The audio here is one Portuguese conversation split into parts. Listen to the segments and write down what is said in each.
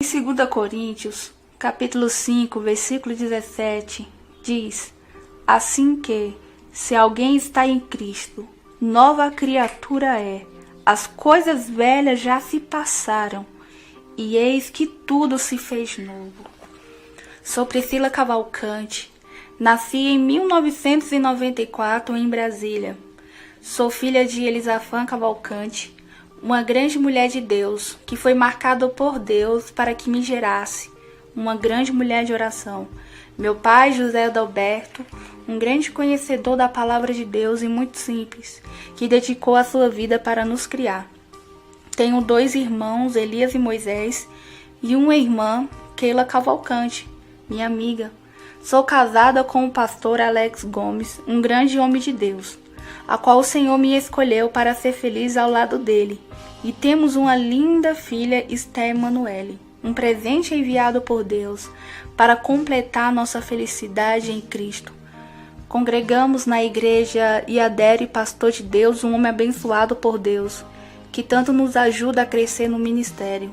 Em 2 Coríntios, capítulo 5, versículo 17, diz: assim que, se alguém está em Cristo, nova criatura é, as coisas velhas já se passaram, e eis que tudo se fez novo. Sou Priscila Cavalcante, nasci em 1994 em Brasília. Sou filha de Elisafã Cavalcante, uma grande mulher de Deus, que foi marcada por Deus para que me gerasse, uma grande mulher de oração. Meu pai, José Adalberto, um grande conhecedor da palavra de Deus e muito simples, que dedicou a sua vida para nos criar. Tenho 2 irmãos, Elias e Moisés, e uma irmã, Keila Cavalcante, minha amiga. Sou casada com o pastor Alex Gomes, um grande homem de Deus, a qual o Senhor me escolheu para ser feliz ao lado dele. E temos uma linda filha, Esther Emanuele, um presente enviado por Deus para completar nossa felicidade em Cristo. Congregamos na igreja Iadere, pastor de Deus, um homem abençoado por Deus, que tanto nos ajuda a crescer no ministério.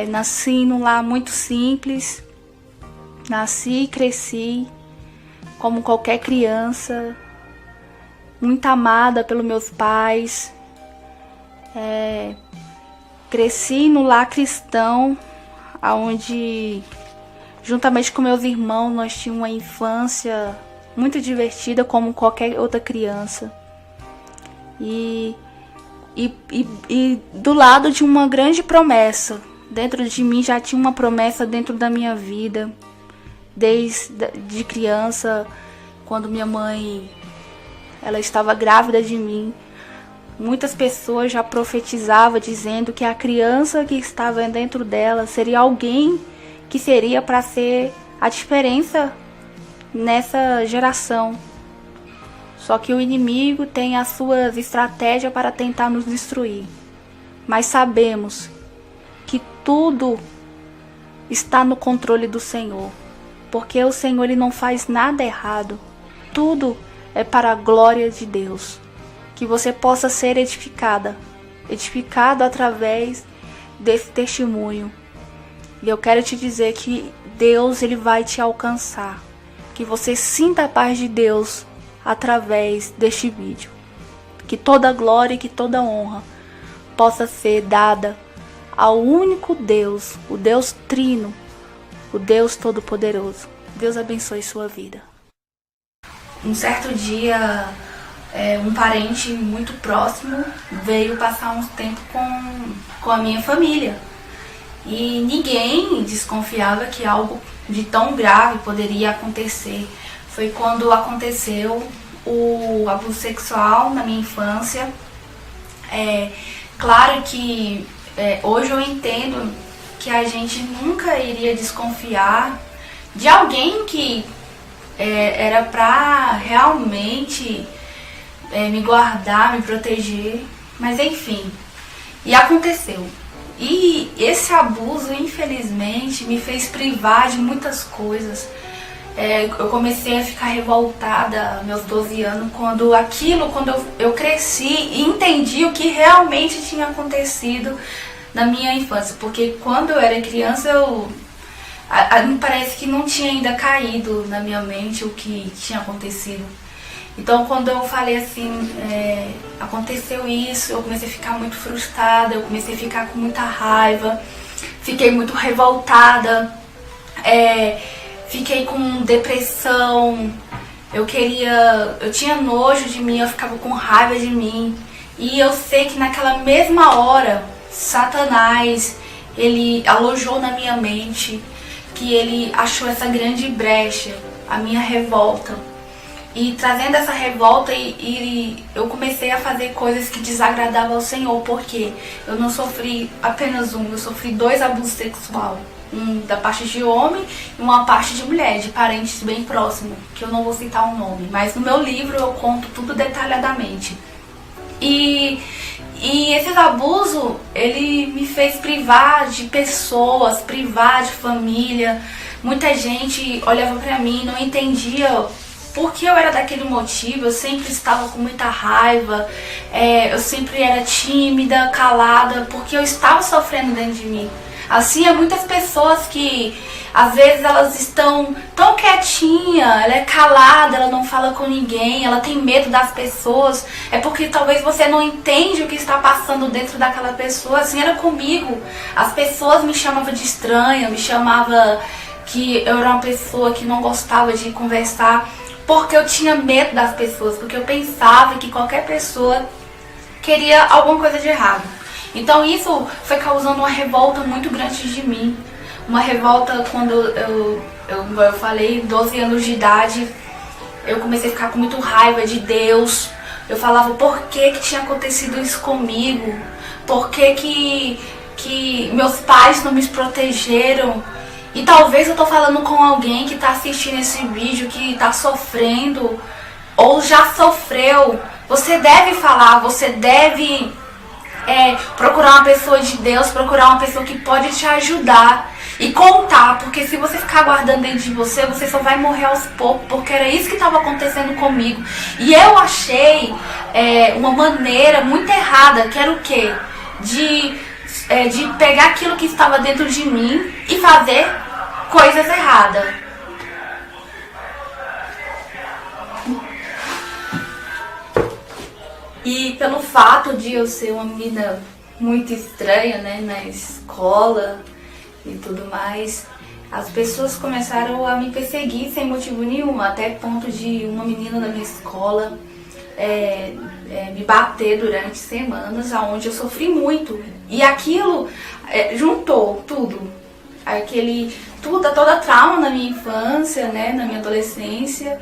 Nasci num lar muito simples, nasci e cresci como qualquer criança, muito amada pelos meus pais. Cresci no lar cristão, onde, juntamente com meus irmãos, nós tínhamos uma infância muito divertida como qualquer outra criança. E do lado de uma grande promessa. Dentro de mim já tinha uma promessa dentro da minha vida. Desde criança, quando minha mãe ela estava grávida de mim, muitas pessoas já profetizavam dizendo que a criança que estava dentro dela seria alguém que seria para ser a diferença nessa geração. Só que o inimigo tem as suas estratégias para tentar nos destruir. Mas sabemos que tudo está no controle do Senhor, porque o Senhor ele não faz nada errado. Tudo é para a glória de Deus. Que você possa ser edificado através desse testemunho. E eu quero te dizer que Deus ele vai te alcançar. Que você sinta a paz de Deus através deste vídeo. Que toda glória e que toda honra possa ser dada ao único Deus, o Deus Trino, o Deus Todo-Poderoso. Deus abençoe sua vida. Um certo dia, um parente muito próximo veio passar um tempo com a minha família. E ninguém desconfiava que algo de tão grave poderia acontecer. Foi quando aconteceu o abuso sexual na minha infância. Claro que hoje eu entendo que a gente nunca iria desconfiar de alguém que era para realmente me guardar, me proteger, mas enfim, e aconteceu. E esse abuso, infelizmente, me fez privar de muitas coisas. Eu comecei a ficar revoltada aos meus 12 anos, quando eu cresci e entendi o que realmente tinha acontecido na minha infância. Porque quando eu era criança, me parece que não tinha ainda caído na minha mente o que tinha acontecido. Então quando eu falei assim, aconteceu isso, eu comecei a ficar muito frustrada, eu comecei a ficar com muita raiva, fiquei muito revoltada, fiquei com depressão, eu tinha nojo de mim, eu ficava com raiva de mim. E eu sei que naquela mesma hora, Satanás, ele alojou na minha mente, que ele achou essa grande brecha, a minha revolta. E trazendo essa revolta, eu comecei a fazer coisas que desagradavam ao Senhor, porque eu não sofri apenas eu sofri 2 abusos sexuais. Um da parte de homem e uma parte de mulher, de parentes bem próximos, que eu não vou citar o nome, mas no meu livro eu conto tudo detalhadamente. E esses abusos, ele me fez privar de pessoas, privar de família. Muita gente olhava pra mim e não entendia por que eu era daquele motivo. Eu sempre estava com muita raiva, eu sempre era tímida, calada, porque eu estava sofrendo dentro de mim. Assim, há muitas pessoas que às vezes elas estão tão quietinha, ela é calada, ela não fala com ninguém, ela tem medo das pessoas. É porque talvez você não entende o que está passando dentro daquela pessoa. Assim era comigo. As pessoas me chamavam de estranha, me chamavam que eu era uma pessoa que não gostava de conversar, porque eu tinha medo das pessoas, porque eu pensava que qualquer pessoa queria alguma coisa de errado. Então isso foi causando uma revolta muito grande de mim. Uma revolta quando eu falei, 12 anos de idade, eu comecei a ficar com muito raiva de Deus. Eu falava, por que tinha acontecido isso comigo? Por que meus pais não me protegeram? E talvez eu tô falando com alguém que tá assistindo esse vídeo, que tá sofrendo ou já sofreu. Você deve falar, você deve procurar uma pessoa de Deus, procurar uma pessoa que pode te ajudar e contar, porque se você ficar guardando dentro de você, você só vai morrer aos poucos, porque era isso que estava acontecendo comigo. E eu achei uma maneira muito errada, que era o quê? De pegar aquilo que estava dentro de mim e fazer coisas erradas. E pelo fato de eu ser uma menina muito estranha, né, na escola e tudo mais, as pessoas começaram a me perseguir sem motivo nenhum, até ponto de uma menina da minha escola me bater durante semanas, onde eu sofri muito. E aquilo juntou tudo. Toda a trauma na minha infância, né, na minha adolescência,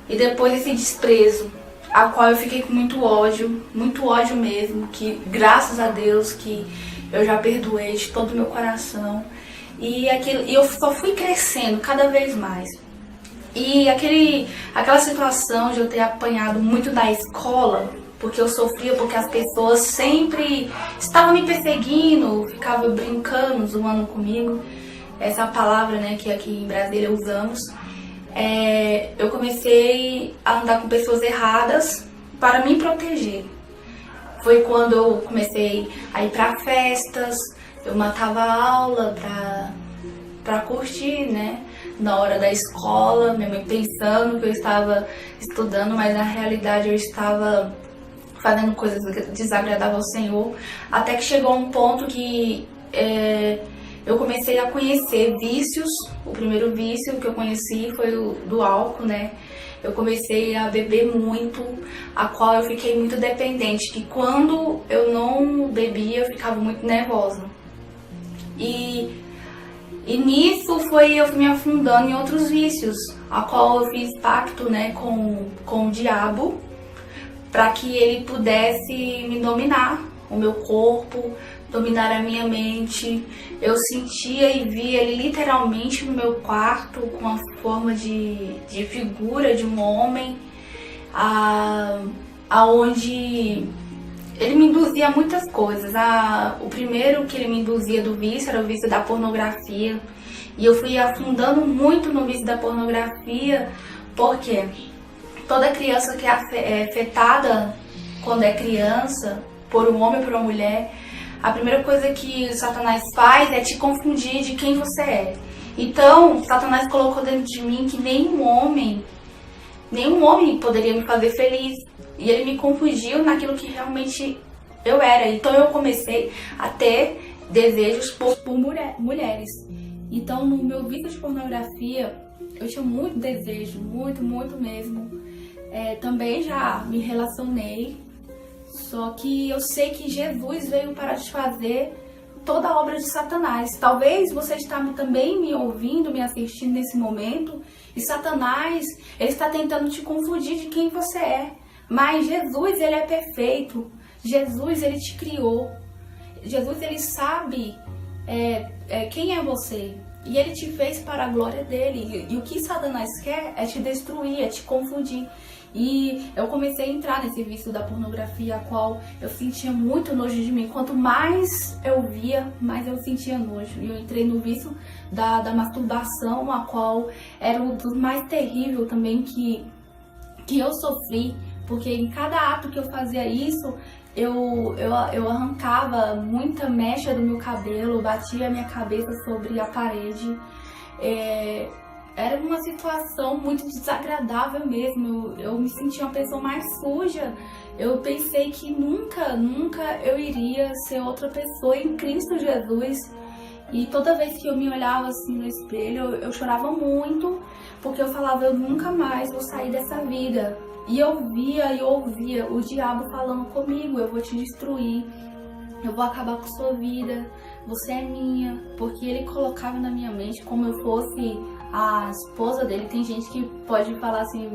e depois esse desprezo, a qual eu fiquei com muito ódio mesmo, que graças a Deus que eu já perdoei de todo o meu coração. E eu só fui crescendo cada vez mais. E aquela situação de eu ter apanhado muito na escola, porque eu sofria, porque as pessoas sempre estavam me perseguindo, ficavam brincando, zoando comigo. Essa é a palavra, né, que aqui em Brasília usamos. Eu comecei a andar com pessoas erradas para me proteger. Foi quando eu comecei a ir para festas, eu matava a aula pra curtir, né? Na hora da escola, minha mãe pensando que eu estava estudando, mas na realidade eu estava fazendo coisas desagradáveis ao Senhor. Até que chegou um ponto que eu comecei a conhecer vícios. O primeiro vício que eu conheci foi o do álcool, né? Eu comecei a beber muito, a qual eu fiquei muito dependente, que quando eu não bebia eu ficava muito nervosa. E nisso eu fui me afundando em outros vícios, a qual eu fiz pacto, né, com o diabo, para que ele pudesse me dominar, o meu corpo, dominar a minha mente. Eu sentia e via ele literalmente no meu quarto, com a forma de figura de um homem, aonde ele me induzia a muitas coisas. O primeiro que ele me induzia do vício era o vício da pornografia. E eu fui afundando muito no vício da pornografia, porque toda criança que é afetada quando é criança, por um homem ou por uma mulher, a primeira coisa que Satanás faz é te confundir de quem você é. Então, Satanás colocou dentro de mim que nenhum homem poderia me fazer feliz. E ele me confundiu naquilo que realmente eu era. Então eu comecei a ter desejos por mulheres. Então no meu vício de pornografia eu tinha muito desejo, muito mesmo. Também já me relacionei. Só que eu sei que Jesus veio para desfazer toda a obra de Satanás. Talvez você está também me ouvindo, me assistindo nesse momento, e Satanás, ele está tentando te confundir de quem você é. Mas Jesus, ele é perfeito. Jesus, ele te criou. Jesus, ele sabe quem é você. E ele te fez para a glória dele. E o que Satanás quer é te destruir, é te confundir. E eu comecei a entrar nesse vício da pornografia, a qual eu sentia muito nojo de mim. Quanto mais eu via, mais eu sentia nojo. E eu entrei no vício da masturbação, a qual era um dos mais terríveis também que eu sofri. Porque em cada ato que eu fazia isso, eu arrancava muita mecha do meu cabelo, batia a minha cabeça sobre a parede. Era uma situação muito desagradável mesmo, eu me sentia uma pessoa mais suja. Eu pensei que nunca eu iria ser outra pessoa em Cristo Jesus. E toda vez que eu me olhava assim no espelho, eu chorava muito, porque eu falava, eu nunca mais vou sair dessa vida. E eu via e ouvia o diabo falando comigo, eu vou te destruir, eu vou acabar com sua vida, você é minha. Porque ele colocava na minha mente como eu fosse a esposa dele. Tem gente que pode falar assim,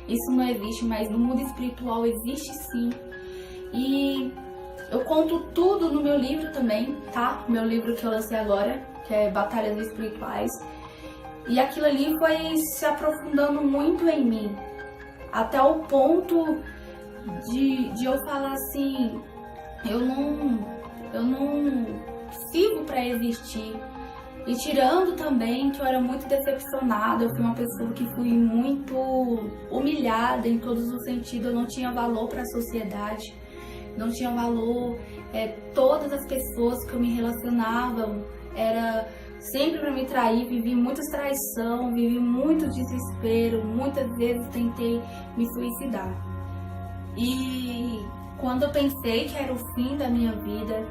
isso não existe, mas no mundo espiritual existe sim. E eu conto tudo no meu livro também, tá? Meu livro que eu lancei agora, que é Batalhas Espirituais. E aquilo ali foi se aprofundando muito em mim, até o ponto de eu falar assim, eu não sirvo para existir. E tirando também que eu era muito decepcionada, eu fui uma pessoa que fui muito humilhada em todos os sentidos, eu não tinha valor para a sociedade, não tinha valor, todas as pessoas que eu me relacionava era sempre para me trair, vivi muita traição, vivi muito desespero, muitas vezes tentei me suicidar. E quando eu pensei que era o fim da minha vida,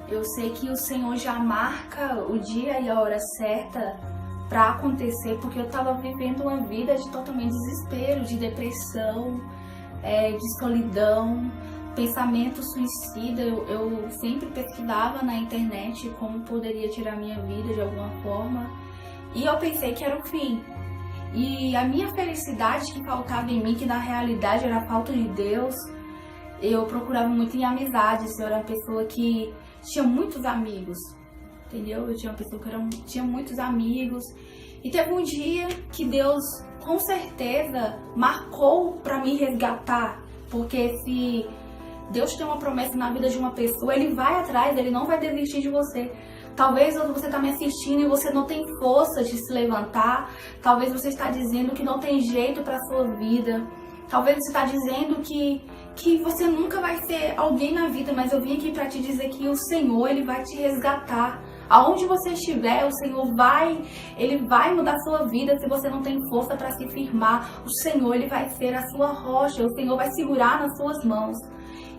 eu sei que o Senhor já marca o dia e a hora certa para acontecer, porque eu estava vivendo uma vida de totalmente desespero, de depressão, de solidão, pensamento suicida. Eu sempre pesquisava na internet como poderia tirar minha vida de alguma forma, e eu pensei que era o fim. E a minha felicidade que faltava em mim, que na realidade era a falta de Deus, eu procurava muito em amizades. Eu era uma pessoa que tinha muitos amigos, entendeu? Eu tinha uma pessoa que tinha muitos amigos. E teve um dia que Deus, com certeza, marcou para me resgatar. Porque se Deus tem uma promessa na vida de uma pessoa, Ele vai atrás, Ele não vai desistir de você. Talvez você está me assistindo e você não tem força de se levantar. Talvez você está dizendo que não tem jeito para a sua vida. Talvez você está dizendo que você nunca vai ser alguém na vida, mas eu vim aqui para te dizer que o Senhor, Ele vai te resgatar. Aonde você estiver, o Senhor Ele vai mudar a sua vida. Se você não tem força para se firmar, o Senhor, Ele vai ser a sua rocha, o Senhor vai segurar nas suas mãos.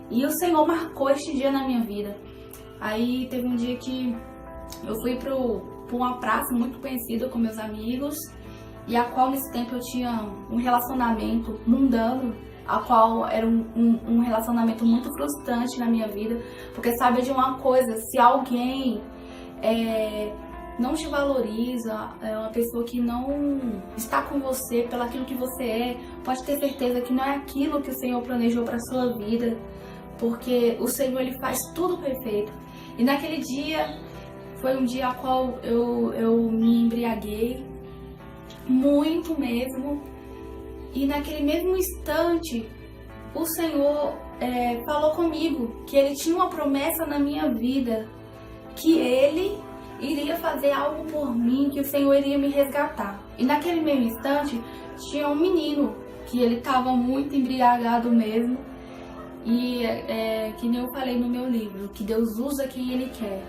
E o Senhor marcou este dia na minha vida. Aí teve um dia que eu fui para uma praça muito conhecida com meus amigos, e a qual nesse tempo eu tinha um relacionamento mundano, a qual era um relacionamento muito frustrante na minha vida. Porque sabe de uma coisa, se alguém não te valoriza, é uma pessoa que não está com você pelo aquilo que você é, pode ter certeza que não é aquilo que o Senhor planejou para sua vida, porque o Senhor, Ele faz tudo perfeito. E naquele dia foi um dia a qual eu me embriaguei muito mesmo, e naquele mesmo instante o Senhor falou comigo que Ele tinha uma promessa na minha vida, que Ele iria fazer algo por mim, que o Senhor iria me resgatar. E naquele mesmo instante tinha um menino que ele estava muito embriagado mesmo, e que nem eu falei no meu livro, que Deus usa quem Ele quer.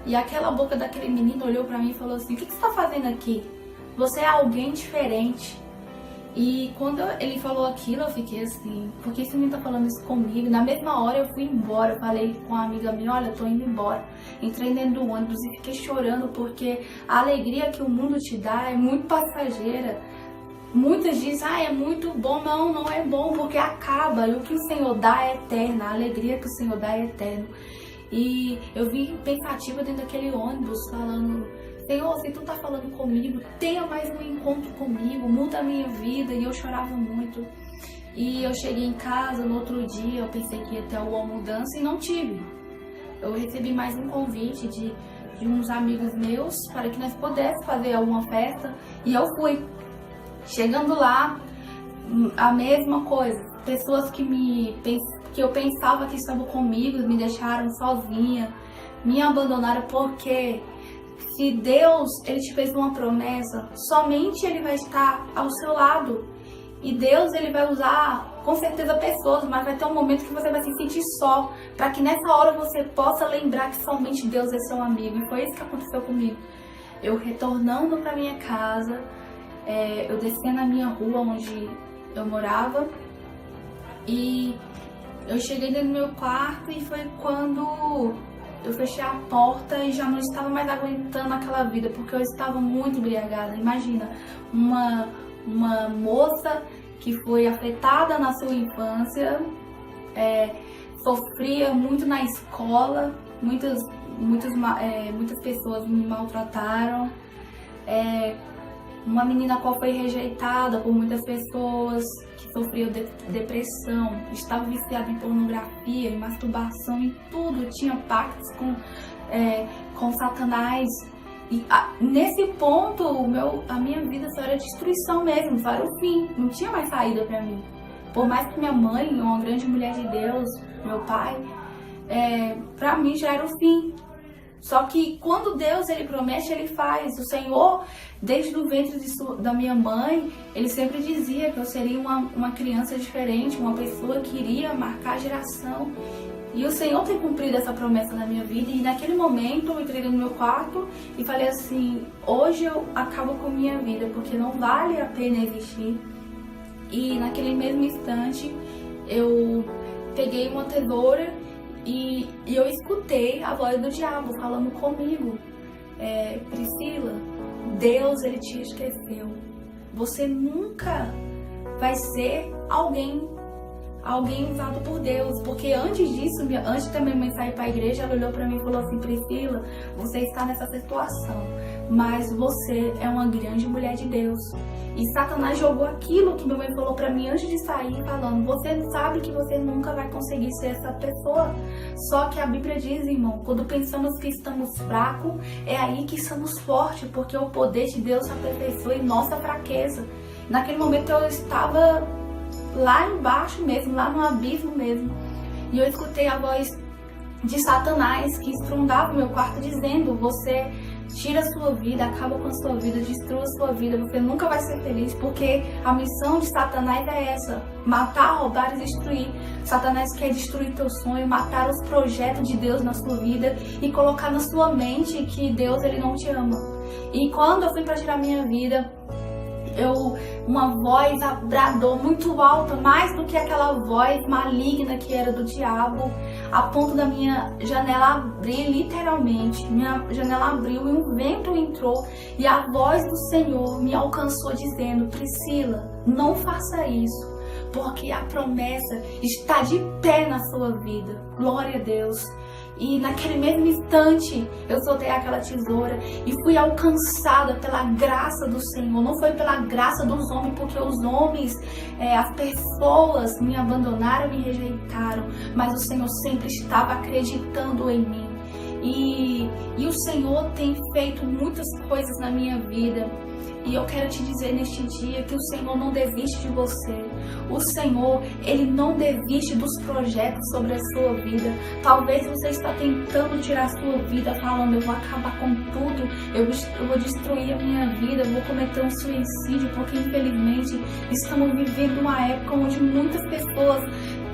E aquela boca daquele menino olhou pra mim e falou assim: o que você está fazendo aqui? Você é alguém diferente. E quando ele falou aquilo, eu fiquei assim, por que esse menino tá falando isso comigo? Na mesma hora eu fui embora, eu falei com uma amiga minha, olha, eu tô indo embora. Entrei dentro do ônibus e fiquei chorando, porque a alegria que o mundo te dá é muito passageira. Muitas dizem, é muito bom. Não é bom, porque acaba. E o que o Senhor dá é eterno, a alegria que o Senhor dá é eterno. E eu vim pensativa dentro daquele ônibus, falando: Senhor, se Tu tá falando comigo, tenha mais um encontro comigo, muda a minha vida. E eu chorava muito. E eu cheguei em casa no outro dia, eu pensei que ia ter alguma mudança e não tive. Eu recebi mais um convite de uns amigos meus para que nós pudéssemos fazer alguma festa, e eu fui. Chegando lá, a mesma coisa. Pessoas que eu pensava que estavam comigo me deixaram sozinha, me abandonaram, porque se Deus, Ele te fez uma promessa, somente Ele vai estar ao seu lado. E Deus, Ele vai usar com certeza pessoas, mas vai ter um momento que você vai se sentir só, para que nessa hora você possa lembrar que somente Deus é seu amigo. E foi isso que aconteceu comigo. Eu retornando para minha casa, eu descendo a minha rua onde eu morava, e eu cheguei dentro do meu quarto, e foi quando eu fechei a porta e já não estava mais aguentando aquela vida, porque eu estava muito embriagada. Imagina, uma moça que foi afetada na sua infância, sofria muito na escola, muitas pessoas me maltrataram, uma menina qual foi rejeitada por muitas pessoas, que sofreu depressão, estava viciada em pornografia, em masturbação, em tudo, tinha pactos com Satanás. E nesse ponto, a minha vida só era destruição mesmo, só era o fim, não tinha mais saída pra mim. Por mais que minha mãe, uma grande mulher de Deus, meu pai, pra mim já era o fim. Só que quando Deus ele promete, ele faz. O Senhor, desde o ventre da minha mãe, ele sempre dizia que eu seria uma criança diferente, uma pessoa que iria marcar a geração. E o Senhor tem cumprido essa promessa na minha vida. E naquele momento eu entrei no meu quarto e falei assim: hoje eu acabo com minha vida, porque não vale a pena existir. E naquele mesmo instante eu peguei uma tesoura e eu escutei a voz do diabo falando comigo: Priscila, Deus ele te esqueceu. Você nunca vai ser alguém usado por Deus. Porque antes disso, antes da minha mãe sair para a igreja, ela olhou para mim e falou assim: Priscila, você está nessa situação, mas você é uma grande mulher de Deus. E Satanás jogou aquilo que minha mãe falou pra mim antes de sair, falando: você sabe que você nunca vai conseguir ser essa pessoa. Só que a Bíblia diz, irmão, quando pensamos que estamos fracos, é aí que estamos fortes, porque o poder de Deus se aperfeiçoa em nossa fraqueza. Naquele momento eu estava lá embaixo mesmo, lá no abismo mesmo. E eu escutei a voz de Satanás que estrondava o meu quarto dizendo: você tira a sua vida, acaba com a sua vida, destrua a sua vida, você nunca vai ser feliz, porque a missão de Satanás é essa: matar, roubar e destruir. Satanás quer destruir teu sonho, matar os projetos de Deus na sua vida e colocar na sua mente que Deus ele não te ama. E quando eu fui para tirar minha vida, uma voz bradou muito alta, mais do que aquela voz maligna que era do diabo, a ponto da minha janela abrir, literalmente. Minha janela abriu e um vento entrou, e a voz do Senhor me alcançou dizendo: Priscila, não faça isso, porque a promessa está de pé na sua vida. Glória a Deus. E naquele mesmo instante eu soltei aquela tesoura e fui alcançada pela graça do Senhor. Não foi pela graça dos homens, porque os homens, as pessoas me abandonaram, me rejeitaram, mas o Senhor sempre estava acreditando em mim. E o Senhor tem feito muitas coisas na minha vida. E eu quero te dizer neste dia que o Senhor não desiste de você. O Senhor, ele não desiste dos projetos sobre a sua vida. Talvez você está tentando tirar a sua vida, falando: eu vou acabar com tudo, eu vou destruir a minha vida, eu vou cometer um suicídio, porque infelizmente estamos vivendo uma época onde muitas pessoas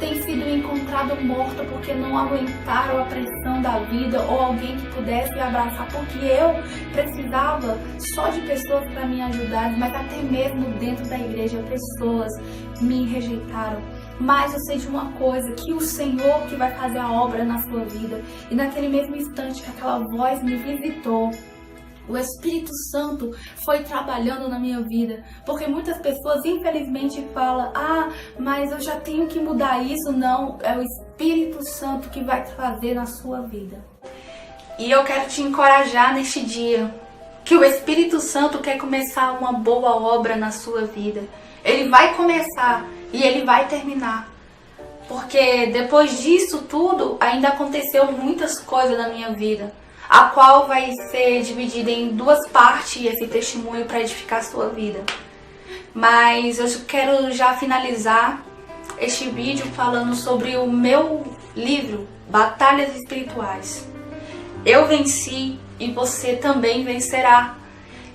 têm sido encontradas mortas porque não aguentaram a pressão da vida, ou alguém que pudesse abraçar, porque eu precisava só de pessoas para me ajudar, mas até mesmo dentro da igreja pessoas me rejeitaram. Mas eu sei de uma coisa, que o Senhor que vai fazer a obra na sua vida. E naquele mesmo instante que aquela voz me visitou, o Espírito Santo foi trabalhando na minha vida. Porque muitas pessoas infelizmente falam: ah, mas eu já tenho que mudar isso. Não, é o Espírito Santo que vai fazer na sua vida. E eu quero te encorajar neste dia, que o Espírito Santo quer começar uma boa obra na sua vida. Ele vai começar e ele vai terminar. Porque depois disso tudo, ainda aconteceu muitas coisas na minha vida, a qual vai ser dividida em duas partes esse testemunho para edificar a sua vida. Mas eu quero já finalizar este vídeo falando sobre o meu livro, Batalhas Espirituais. Eu venci e você também vencerá.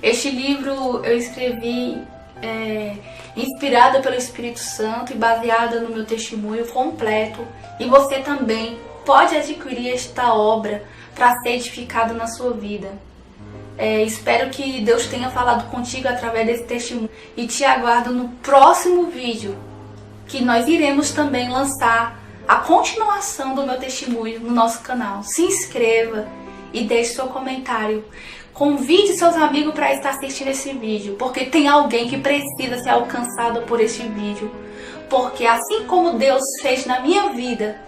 Este livro eu escrevi inspirada pelo Espírito Santo e baseada no meu testemunho completo. E você também pode adquirir esta obra para ser edificado na sua vida. Espero que Deus tenha falado contigo através desse testemunho e te aguardo no próximo vídeo, que nós iremos também lançar a continuação do meu testemunho no nosso canal. Se inscreva e deixe seu comentário. Convide seus amigos para estar assistindo esse vídeo, porque tem alguém que precisa ser alcançado por este vídeo. Porque assim como Deus fez na minha vida,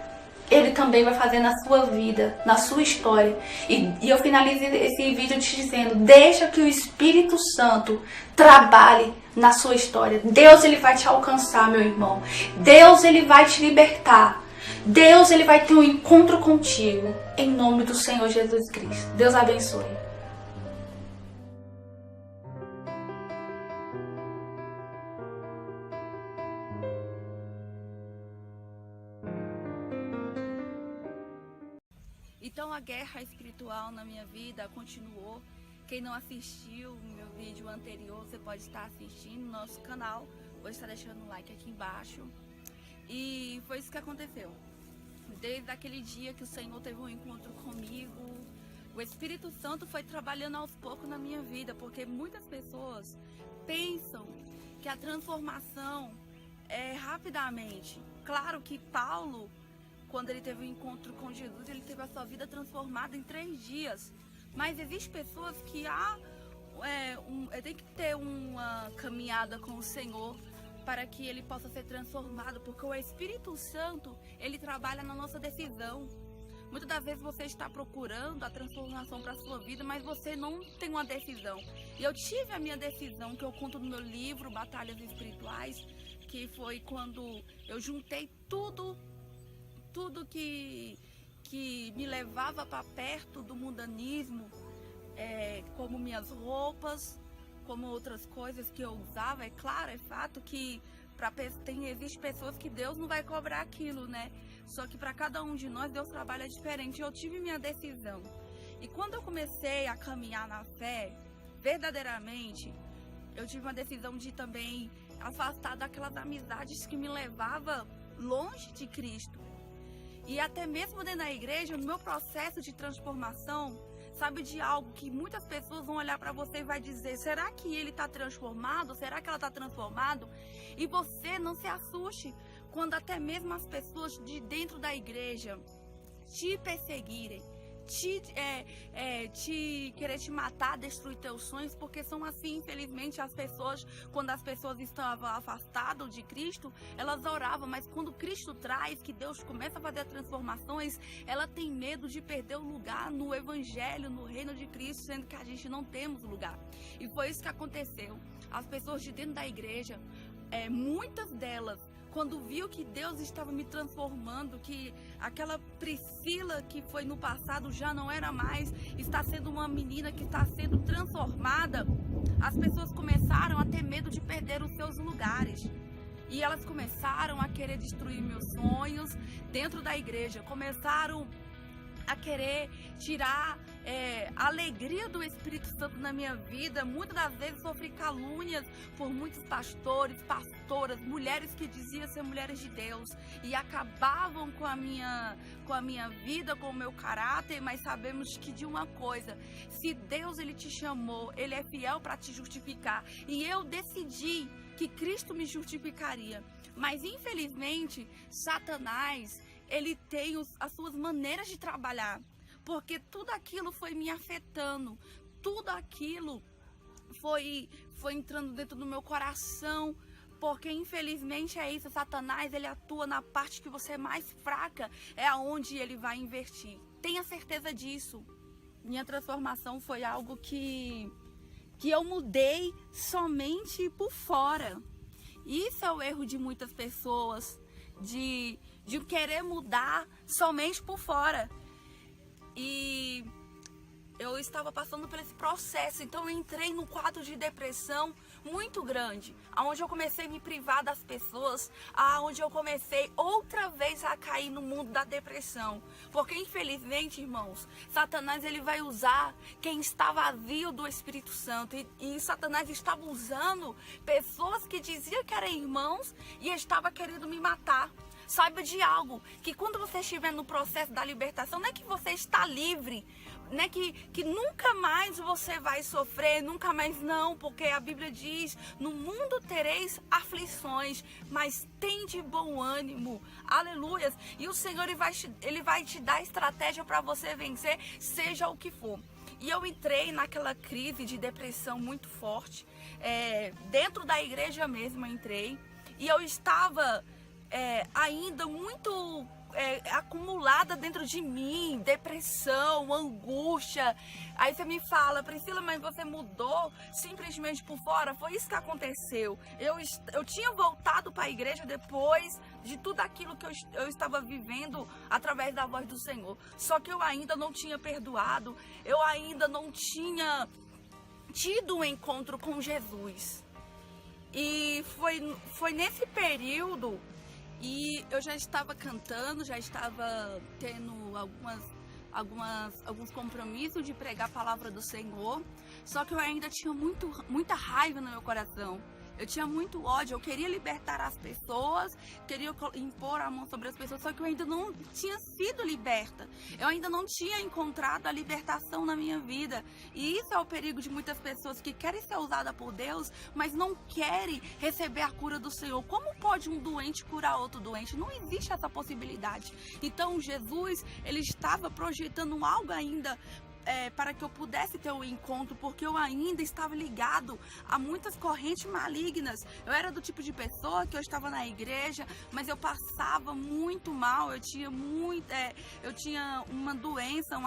Ele também vai fazer na sua vida, na sua história. E eu finalizo esse vídeo te dizendo, deixa que o Espírito Santo trabalhe na sua história. Deus, Ele vai te alcançar, meu irmão. Deus, Ele vai te libertar. Deus, Ele vai ter um encontro contigo. Em nome do Senhor Jesus Cristo. Deus abençoe. Então a guerra espiritual na minha vida continuou. Quem não assistiu o meu vídeo anterior, você pode estar assistindo no nosso canal. Vou estar deixando o like aqui embaixo. E foi isso que aconteceu. Desde aquele dia que o Senhor teve um encontro comigo, o Espírito Santo foi trabalhando aos poucos na minha vida. Porque muitas pessoas pensam que a transformação é rapidamente. Claro que Paulo, quando ele teve um encontro com Jesus, ele teve a sua vida transformada em 3 dias. Mas existem pessoas que tem que ter uma caminhada com o Senhor para que ele possa ser transformado. Porque o Espírito Santo, ele trabalha na nossa decisão. Muitas das vezes você está procurando a transformação para a sua vida, mas você não tem uma decisão. E eu tive a minha decisão, que eu conto no meu livro, Batalhas Espirituais, que foi quando eu juntei tudo que me levava para perto do mundanismo, como minhas roupas, como outras coisas que eu usava. É claro, é fato que existem pessoas que Deus não vai cobrar aquilo, né? Só que para cada um de nós, Deus trabalha diferente. Eu tive minha decisão. E quando eu comecei a caminhar na fé, verdadeiramente, eu tive uma decisão de também afastar daquelas amizades que me levavam longe de Cristo. E até mesmo dentro da igreja, no meu processo de transformação, sabe de algo que muitas pessoas vão olhar para você e vai dizer, será que ele está transformado? Será que ela está transformada? E você não se assuste quando até mesmo as pessoas de dentro da igreja te perseguirem, querer te matar, destruir teus sonhos, porque são assim, infelizmente, as pessoas, quando as pessoas estavam afastadas de Cristo, elas oravam, mas quando Cristo traz, que Deus começa a fazer transformações, ela tem medo de perder o lugar no Evangelho, no reino de Cristo, sendo que a gente não temos lugar. E foi isso que aconteceu. As pessoas de dentro da igreja, muitas delas, quando viu que Deus estava me transformando, que aquela Priscila que foi no passado já não era mais, está sendo uma menina que está sendo transformada, as pessoas começaram a ter medo de perder os seus lugares. E elas começaram a querer destruir meus sonhos dentro da igreja, começaram a querer tirar a alegria do Espírito Santo na minha vida. Muitas das vezes sofri calúnias por muitos pastores, pastoras, mulheres que diziam ser mulheres de Deus e acabavam com a minha vida, com o meu caráter. Mas sabemos que de uma coisa, se Deus ele te chamou, ele é fiel para te justificar. E eu decidi que Cristo me justificaria. Mas infelizmente, Satanás, ele tem as suas maneiras de trabalhar, porque tudo aquilo foi me afetando, tudo aquilo foi entrando dentro do meu coração, porque infelizmente é isso, Satanás, ele atua na parte que você é mais fraca, é aonde ele vai investir. Tenha certeza disso. Minha transformação foi algo que eu mudei somente por fora. Isso é o erro de muitas pessoas, de querer mudar somente por fora. E eu estava passando por esse processo, então eu entrei num quadro de depressão muito grande, onde eu comecei a me privar das pessoas, onde eu comecei outra vez a cair no mundo da depressão, porque infelizmente, irmãos, Satanás ele vai usar quem está vazio do Espírito Santo, e Satanás estava usando pessoas que diziam que eram irmãos e estava querendo me matar. Saiba de algo, que quando você estiver no processo da libertação, não é que você está livre, não é que nunca mais você vai sofrer, nunca mais não, porque a Bíblia diz, no mundo tereis aflições, mas tende bom ânimo, aleluias, e o Senhor ele vai te dar estratégia para você vencer, seja o que for. E eu entrei naquela crise de depressão muito forte, dentro da igreja mesmo eu entrei, e eu estava ainda muito acumulada dentro de mim, depressão, angústia. Aí você me fala, Priscila, mas você mudou simplesmente por fora? Foi isso que aconteceu. Eu tinha voltado para a igreja depois de tudo aquilo que eu estava vivendo através da voz do Senhor. Só que eu ainda não tinha perdoado, eu ainda não tinha tido um encontro com Jesus. E foi nesse período. E eu já estava cantando, já estava tendo alguns compromissos de pregar a palavra do Senhor. Só que eu ainda tinha muita raiva no meu coração. Eu tinha muito ódio, eu queria libertar as pessoas, queria impor a mão sobre as pessoas, só que eu ainda não tinha sido liberta. Eu ainda não tinha encontrado a libertação na minha vida. E isso é o perigo de muitas pessoas que querem ser usadas por Deus, mas não querem receber a cura do Senhor. Como pode um doente curar outro doente? Não existe essa possibilidade. Então Jesus, ele estava projetando algo ainda para que eu pudesse ter o encontro, porque eu ainda estava ligado a muitas correntes malignas. Eu era do tipo de pessoa que eu estava na igreja, mas eu passava muito mal, eu tinha uma doença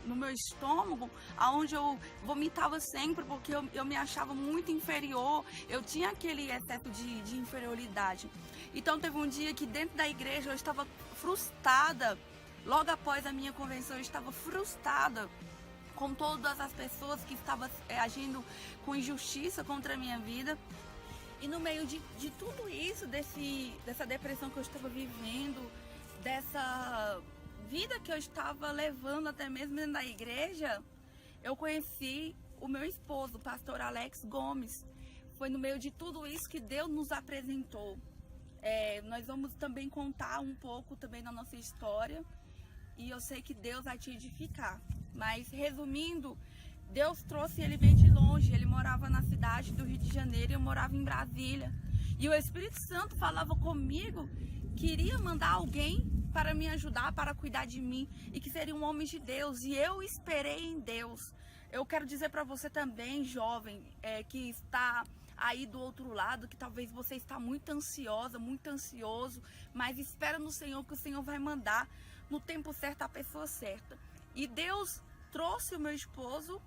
no meu estômago, onde eu vomitava sempre, porque eu me achava muito inferior, eu tinha aquele excesso de inferioridade. Então teve um dia que dentro da igreja eu estava frustrada. Logo após a minha convenção, eu estava frustrada com todas as pessoas que estavam agindo com injustiça contra a minha vida. E no meio de tudo isso, dessa depressão que eu estava vivendo, dessa vida que eu estava levando até mesmo dentro da igreja, eu conheci o meu esposo, o pastor Alex Gomes. Foi no meio de tudo isso que Deus nos apresentou. Nós vamos também contar um pouco também da nossa história. E eu sei que Deus vai te edificar. Mas, resumindo, Deus trouxe ele bem de longe. Ele morava na cidade do Rio de Janeiro e eu morava em Brasília. E o Espírito Santo falava comigo que iria mandar alguém para me ajudar, para cuidar de mim. E que seria um homem de Deus. E eu esperei em Deus. Eu quero dizer para você também, jovem, que está aí do outro lado, que talvez você está muito ansiosa, muito ansioso, mas espera no Senhor, que o Senhor vai mandar no tempo certo a pessoa certa. E Deus trouxe o meu esposo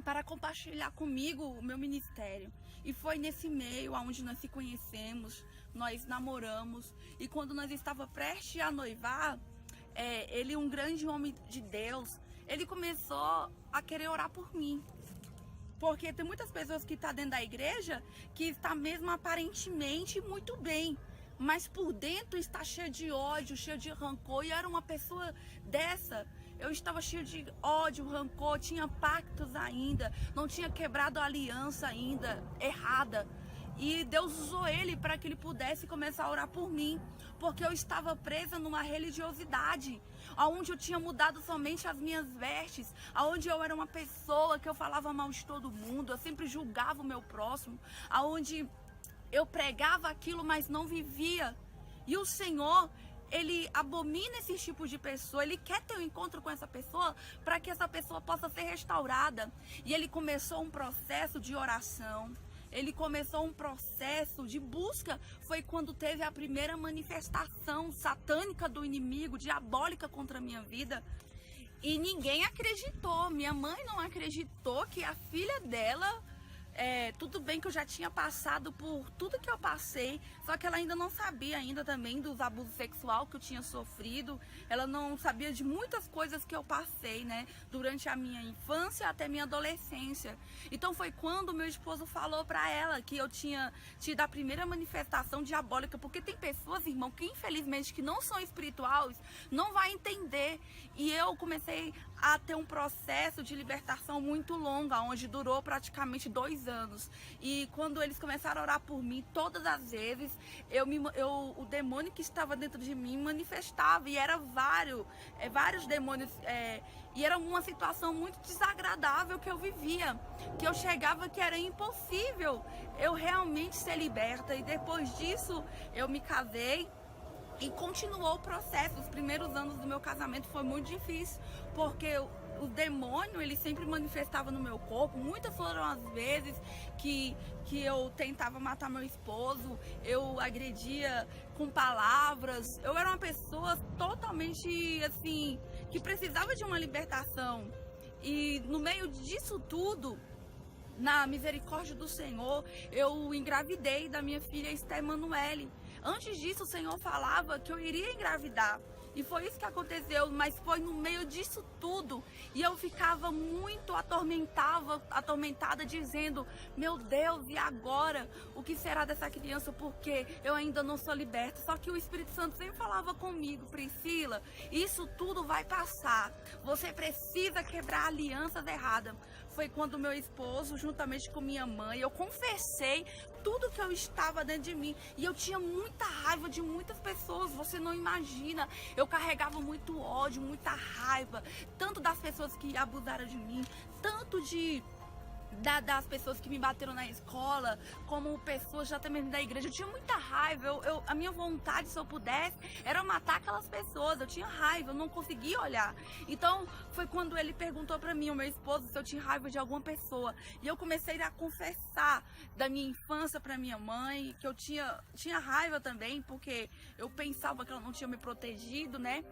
para compartilhar comigo o meu ministério. E foi nesse meio onde nós se conhecemos, nós namoramos, e quando nós estávamos prestes a noivar, ele, um grande homem de Deus, ele começou a querer orar por mim. Porque tem muitas pessoas que estão dentro da igreja que está mesmo aparentemente muito bem, mas por dentro está cheio de ódio, cheio de rancor. E eu era uma pessoa dessa. Eu estava cheio de ódio, rancor, tinha pactos ainda, não tinha quebrado a aliança ainda errada. E Deus usou ele para que ele pudesse começar a orar por mim, porque eu estava presa numa religiosidade, onde eu tinha mudado somente as minhas vestes, onde eu era uma pessoa que eu falava mal de todo mundo, eu sempre julgava o meu próximo, onde eu pregava aquilo, mas não vivia. E o Senhor, ele abomina esse tipo de pessoa, ele quer ter um encontro com essa pessoa para que essa pessoa possa ser restaurada. E ele começou um processo de oração. Ele começou um processo de busca. Foi quando teve a primeira manifestação satânica do inimigo, diabólica contra a minha vida. E ninguém acreditou. Minha mãe não acreditou que a filha dela tudo bem que eu já tinha passado por tudo que eu passei, só que ela ainda não sabia ainda também dos abusos sexuais que eu tinha sofrido. Ela não sabia de muitas coisas que eu passei, né, durante a minha infância até minha adolescência. Então foi quando meu esposo falou pra ela que eu tinha tido a primeira manifestação diabólica, porque tem pessoas, irmão, que infelizmente que não são espirituais, não vai entender. E eu comecei a ter um processo de libertação muito longo, onde durou praticamente 2 anos. E quando eles começaram a orar por mim, todas as vezes, o demônio que estava dentro de mim manifestava. E era vários demônios. E era uma situação muito desagradável que eu vivia. Que eu chegava que era impossível eu realmente ser liberta. E depois disso, eu me casei. E continuou o processo. Os primeiros anos do meu casamento foi muito difícil, porque o demônio, ele sempre manifestava no meu corpo. Muitas foram as vezes que eu tentava matar meu esposo, eu agredia com palavras. Eu era uma pessoa totalmente, assim, que precisava de uma libertação. E no meio disso tudo, na misericórdia do Senhor, eu engravidei da minha filha Esther Emanuele. Antes disso, o Senhor falava que eu iria engravidar. E foi isso que aconteceu, mas foi no meio disso tudo. E eu ficava muito atormentada, dizendo: meu Deus, e agora? O que será dessa criança? Porque eu ainda não sou liberta. Só que o Espírito Santo sempre falava comigo: Priscila, isso tudo vai passar. Você precisa quebrar alianças erradas. Foi quando meu esposo, juntamente com minha mãe, eu confessei tudo que eu estava dentro de mim. E eu tinha muita raiva de muitas pessoas, você não imagina. Eu carregava muito ódio, muita raiva, tanto das pessoas que abusaram de mim, tanto das pessoas que me bateram na escola, como pessoas já também da igreja. Eu tinha muita raiva. A minha vontade, se eu pudesse, era matar aquelas pessoas. Eu tinha raiva, eu não conseguia olhar. Então foi quando ele perguntou pra mim, o meu esposo, se eu tinha raiva de alguma pessoa. E eu comecei a confessar da minha infância pra minha mãe, que eu tinha raiva também, porque eu pensava que ela não tinha me protegido, né?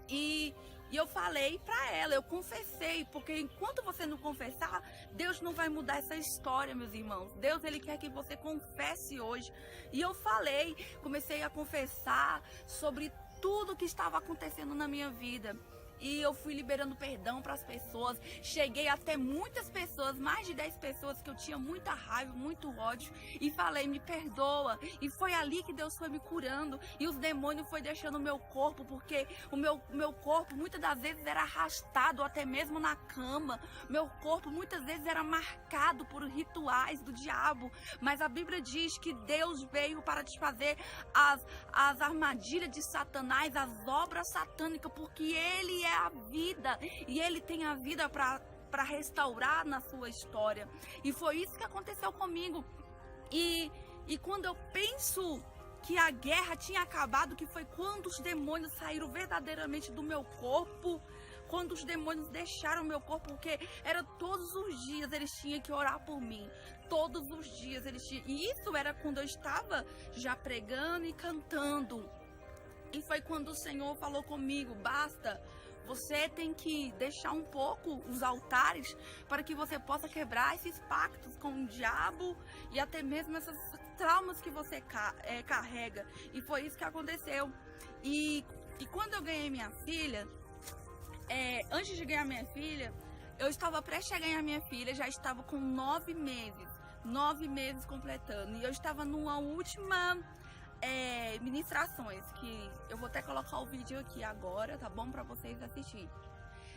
E eu falei pra ela, eu confessei, porque enquanto você não confessar, Deus não vai mudar essa história, meus irmãos. Deus, Ele quer que você confesse hoje. E eu falei, comecei a confessar sobre tudo que estava acontecendo na minha vida. E eu fui liberando perdão para as pessoas. Cheguei até muitas pessoas, mais de 10 pessoas que eu tinha muita raiva, muito ódio. E falei, me perdoa. E foi ali que Deus foi me curando. E os demônios foi deixando o meu corpo, porque o meu corpo muitas das vezes era arrastado até mesmo na cama. Meu corpo muitas vezes era marcado por rituais do diabo. Mas a Bíblia diz que Deus veio para desfazer as armadilhas de Satanás, as obras satânicas, porque Ele é a vida e Ele tem a vida para restaurar na sua história. E foi isso que aconteceu comigo. E quando eu penso que a guerra tinha acabado, que foi quando os demônios saíram verdadeiramente do meu corpo, quando os demônios deixaram o meu corpo, porque era todos os dias eles tinham que orar por mim, todos os dias eles tinham, e isso era quando eu estava já pregando e cantando. E foi quando o Senhor falou comigo, basta, você tem que deixar um pouco os altares para que você possa quebrar esses pactos com o diabo e até mesmo esses traumas que você carrega. E foi isso que aconteceu. E quando eu ganhei minha filha, antes de ganhar minha filha, eu estava prestes a ganhar minha filha, já estava com 9 meses completando. E eu estava numa última ministrações, que eu vou até colocar o vídeo aqui agora, tá bom? Pra vocês assistirem.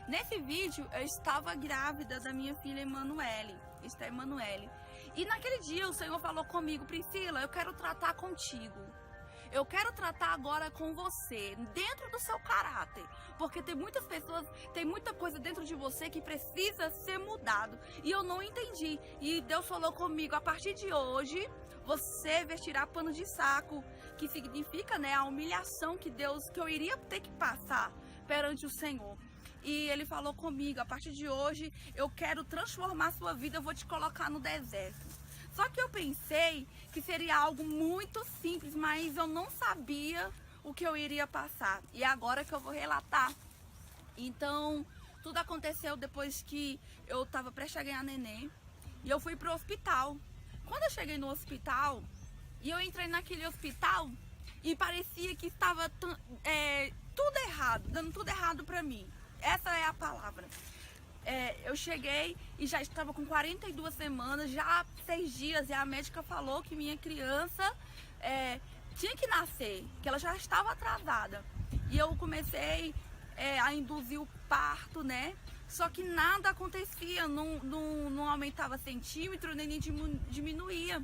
Nesse vídeo, eu estava grávida da minha filha Esther Emanuele. E naquele dia, o Senhor falou comigo, Priscila, eu quero tratar contigo. Eu quero tratar agora com você, dentro do seu caráter. Porque tem muitas pessoas, tem muita coisa dentro de você que precisa ser mudado. E eu não entendi. E Deus falou comigo, a partir de hoje, você vestirá pano de saco. Que significa, né, a humilhação que eu iria ter que passar perante o Senhor. E Ele falou comigo, a partir de hoje, eu quero transformar a sua vida, eu vou te colocar no deserto. Só que eu pensei que seria algo muito simples, mas eu não sabia o que eu iria passar. E é agora que eu vou relatar. Então, tudo aconteceu depois que eu estava prestes a ganhar neném. E eu fui pro hospital. Quando eu cheguei no hospital, e eu entrei naquele hospital, e parecia que estava tudo errado, dando tudo errado pra mim. Essa é a palavra. Eu cheguei e já estava com 42 semanas, já 6 dias, e a médica falou que minha criança tinha que nascer, que ela já estava atrasada. E eu comecei a induzir o parto, né? Só que nada acontecia, não aumentava centímetro, nem diminuía.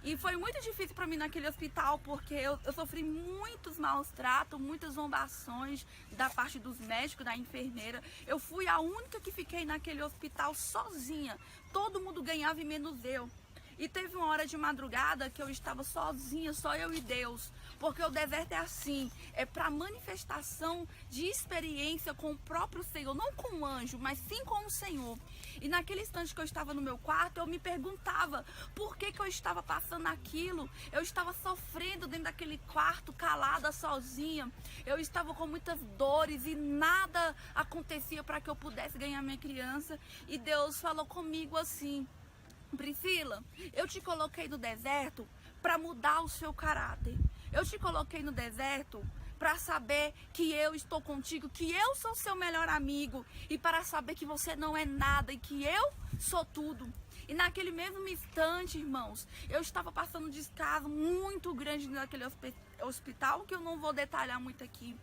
E foi muito difícil para mim naquele hospital, porque eu sofri muitos maus tratos, muitas zombações da parte dos médicos, da enfermeira. Eu fui a única que fiquei naquele hospital sozinha. Todo mundo ganhava e menos eu. E teve uma hora de madrugada que eu estava sozinha, só eu e Deus. Porque o deserto é assim, é para manifestação de experiência com o próprio Senhor, não com o anjo, mas sim com o Senhor. E naquele instante que eu estava no meu quarto, eu me perguntava por que eu estava passando aquilo. Eu estava sofrendo dentro daquele quarto, calada, sozinha. Eu estava com muitas dores e nada acontecia para que eu pudesse ganhar minha criança. E Deus falou comigo assim: Priscila, eu te coloquei no deserto para mudar o seu caráter. Eu te coloquei no deserto para saber que eu estou contigo, que eu sou seu melhor amigo, e para saber que você não é nada e que eu sou tudo. E naquele mesmo instante, irmãos, eu estava passando um descaso muito grande naquele hospital, que eu não vou detalhar muito aqui.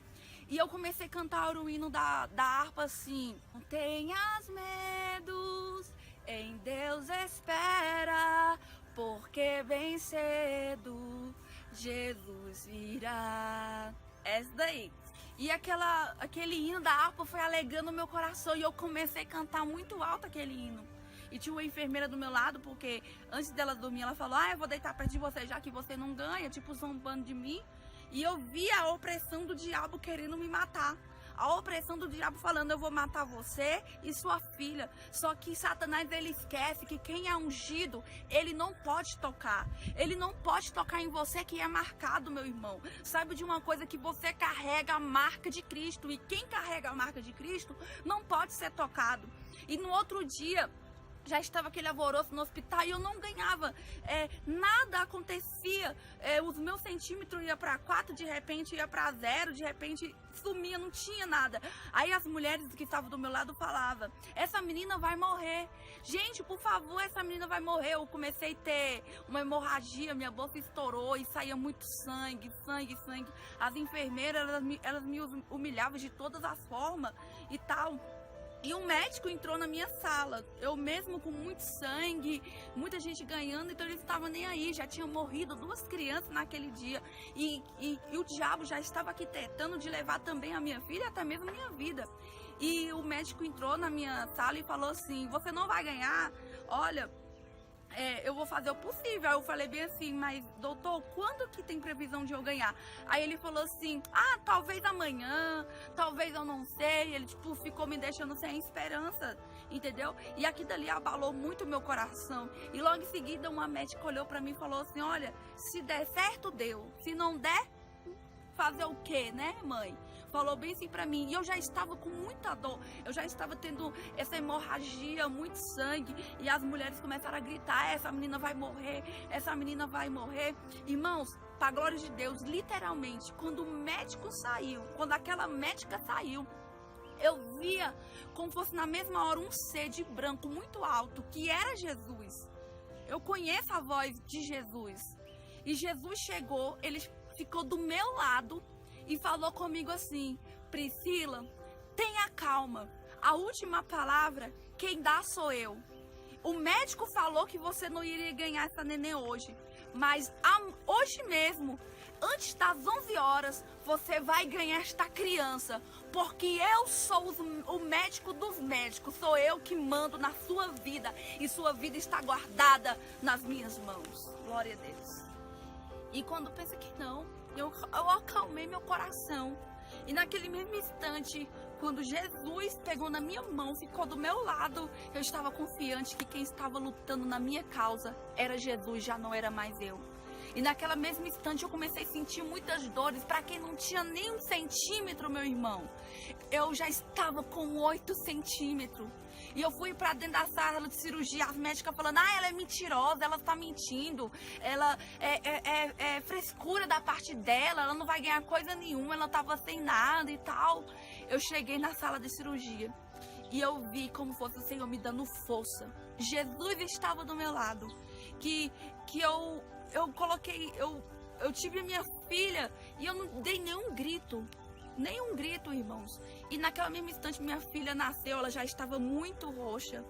E eu comecei a cantar o hino da harpa assim: não tenhas medos, em Deus espera, porque bem cedo Jesus virá. Essa daí. E aquele hino da harpa foi alegrando o meu coração, e eu comecei a cantar muito alto aquele hino. E tinha uma enfermeira do meu lado, porque antes dela dormir, ela falou: eu vou deitar perto de você, já que você não ganha, tipo, zombando de mim. E eu vi a opressão do diabo querendo me matar. A opressão do diabo falando: eu vou matar você e sua filha. Só que Satanás, ele esquece que quem é ungido, ele não pode tocar. Ele não pode tocar em você que é marcado, meu irmão. Sabe de uma coisa? Que você carrega a marca de Cristo. E quem carrega a marca de Cristo não pode ser tocado. E no outro dia, já estava aquele alvoroço no hospital e eu não ganhava, nada acontecia, os meus centímetros iam para 4, de repente ia para 0, de repente sumia, não tinha nada. Aí as mulheres que estavam do meu lado falavam: essa menina vai morrer, gente, por favor, essa menina vai morrer. Eu comecei a ter uma hemorragia, minha bolsa estourou e saía muito sangue. As enfermeiras, elas me humilhavam de todas as formas e tal. E um médico entrou na minha sala, eu mesmo com muito sangue, muita gente ganhando, então eles estavam nem aí, já tinham morrido 2 crianças naquele dia. E o diabo já estava aqui tentando de levar também a minha filha, até mesmo a minha vida. E o médico entrou na minha sala e falou assim: você não vai ganhar, olha, eu vou fazer o possível. Aí eu falei bem assim: mas doutor, quando que tem previsão de eu ganhar? Aí ele falou assim: talvez amanhã, talvez, eu não sei. Ele tipo ficou me deixando sem esperança, entendeu? E aqui dali abalou muito o meu coração. E logo em seguida uma médica olhou pra mim e falou assim: olha, se der certo, deu. Se não der, fazer o quê, né, mãe? Falou bem assim pra mim. E eu já estava com muita dor, eu já estava tendo essa hemorragia, muito sangue. E as mulheres começaram a gritar: essa menina vai morrer, essa menina vai morrer. Irmãos, pra glória de Deus, literalmente, quando o médico saiu, quando aquela médica saiu, eu via como fosse na mesma hora um ser de branco muito alto, que era Jesus. Eu conheço a voz de Jesus. E Jesus chegou, ele ficou do meu lado e falou comigo assim: Priscila, tenha calma, a última palavra quem dá sou eu. O médico falou que você não iria ganhar essa neném hoje, mas hoje mesmo, antes das 11 horas, você vai ganhar esta criança, porque eu sou o médico dos médicos, sou eu que mando na sua vida, e sua vida está guardada nas minhas mãos. Glória a Deus. E quando pensa que não, eu acalmei meu coração. E naquele mesmo instante, quando Jesus pegou na minha mão, ficou do meu lado, eu estava confiante que quem estava lutando na minha causa era Jesus, já não era mais eu. E naquela mesma instante eu comecei a sentir muitas dores. Para quem não tinha nem 1 centímetro, meu irmão, eu já estava com 8 centímetros. E eu fui pra dentro da sala de cirurgia, as médicas falando, ela é mentirosa, ela tá mentindo, ela é frescura da parte dela, ela não vai ganhar coisa nenhuma, ela tava sem nada e tal. Eu cheguei na sala de cirurgia e eu vi como fosse o Senhor me dando força. Jesus estava do meu lado, que eu coloquei, eu tive a minha filha e eu não dei nenhum grito, irmãos. E naquela mesma instante minha filha nasceu, ela já estava muito roxa.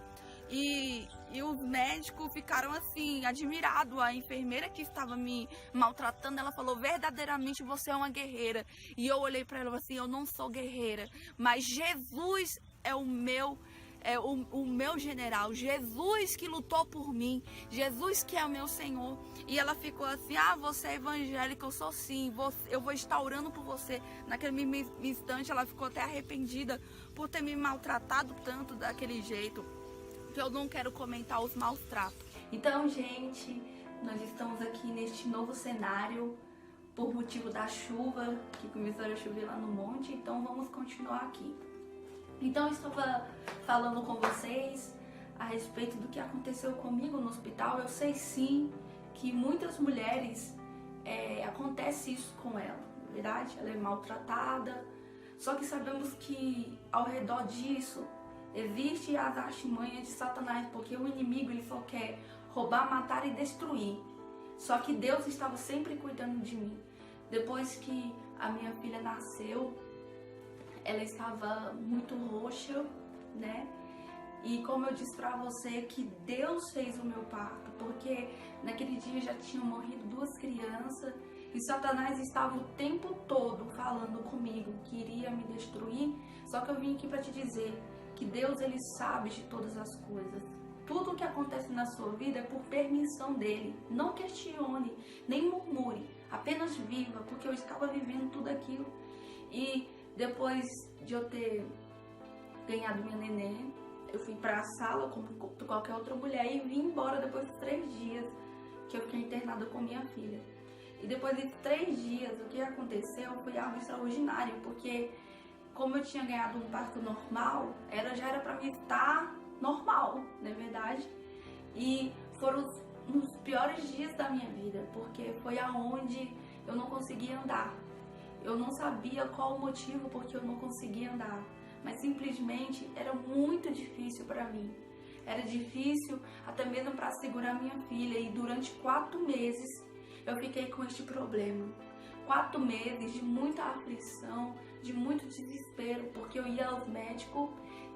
E os médicos ficaram assim, admirados. A enfermeira que estava me maltratando, ela falou, verdadeiramente você é uma guerreira. E eu olhei para ela assim, eu não sou guerreira, mas Jesus é o meu general, Jesus que lutou por mim, Jesus que é o meu Senhor. E ela ficou assim, você é evangélica, eu sou sim, eu vou estar orando por você. Naquele mesmo instante ela ficou até arrependida por ter me maltratado tanto daquele jeito, que eu não quero comentar os maus tratos. Então, gente, nós estamos aqui neste novo cenário por motivo da chuva, que começou a chover lá no monte, então vamos continuar aqui. Então, eu estava falando com vocês a respeito do que aconteceu comigo no hospital. Eu sei sim que muitas mulheres, acontece isso com ela, na verdade, ela é maltratada, só que sabemos que ao redor disso existe as artimanhas de Satanás, porque o inimigo ele só quer roubar, matar e destruir. Só que Deus estava sempre cuidando de mim. Depois que a minha filha nasceu, ela estava muito roxa, né? E como eu disse pra você, que Deus fez o meu parto, porque naquele dia já tinham morrido 2 crianças e Satanás estava o tempo todo falando comigo que iria me destruir. Só que eu vim aqui pra te dizer que Deus, ele sabe de todas as coisas. Tudo o que acontece na sua vida é por permissão dele. Não questione, nem murmure, apenas viva, porque eu estava vivendo tudo aquilo. E depois de eu ter ganhado minha neném, eu fui pra sala como qualquer outra mulher e vim embora depois de 3 dias que eu fiquei internada com minha filha. E depois de 3 dias, o que aconteceu foi algo extraordinário, porque como eu tinha ganhado um parto normal, já era pra mim estar normal, na verdade. E foram os piores dias da minha vida, porque foi aonde eu não conseguia andar. Eu não sabia qual o motivo porque eu não conseguia andar, mas simplesmente era muito difícil para mim. Era difícil até mesmo para segurar minha filha, e durante 4 meses eu fiquei com este problema. 4 meses de muita aflição, de muito desespero, porque eu ia aos médicos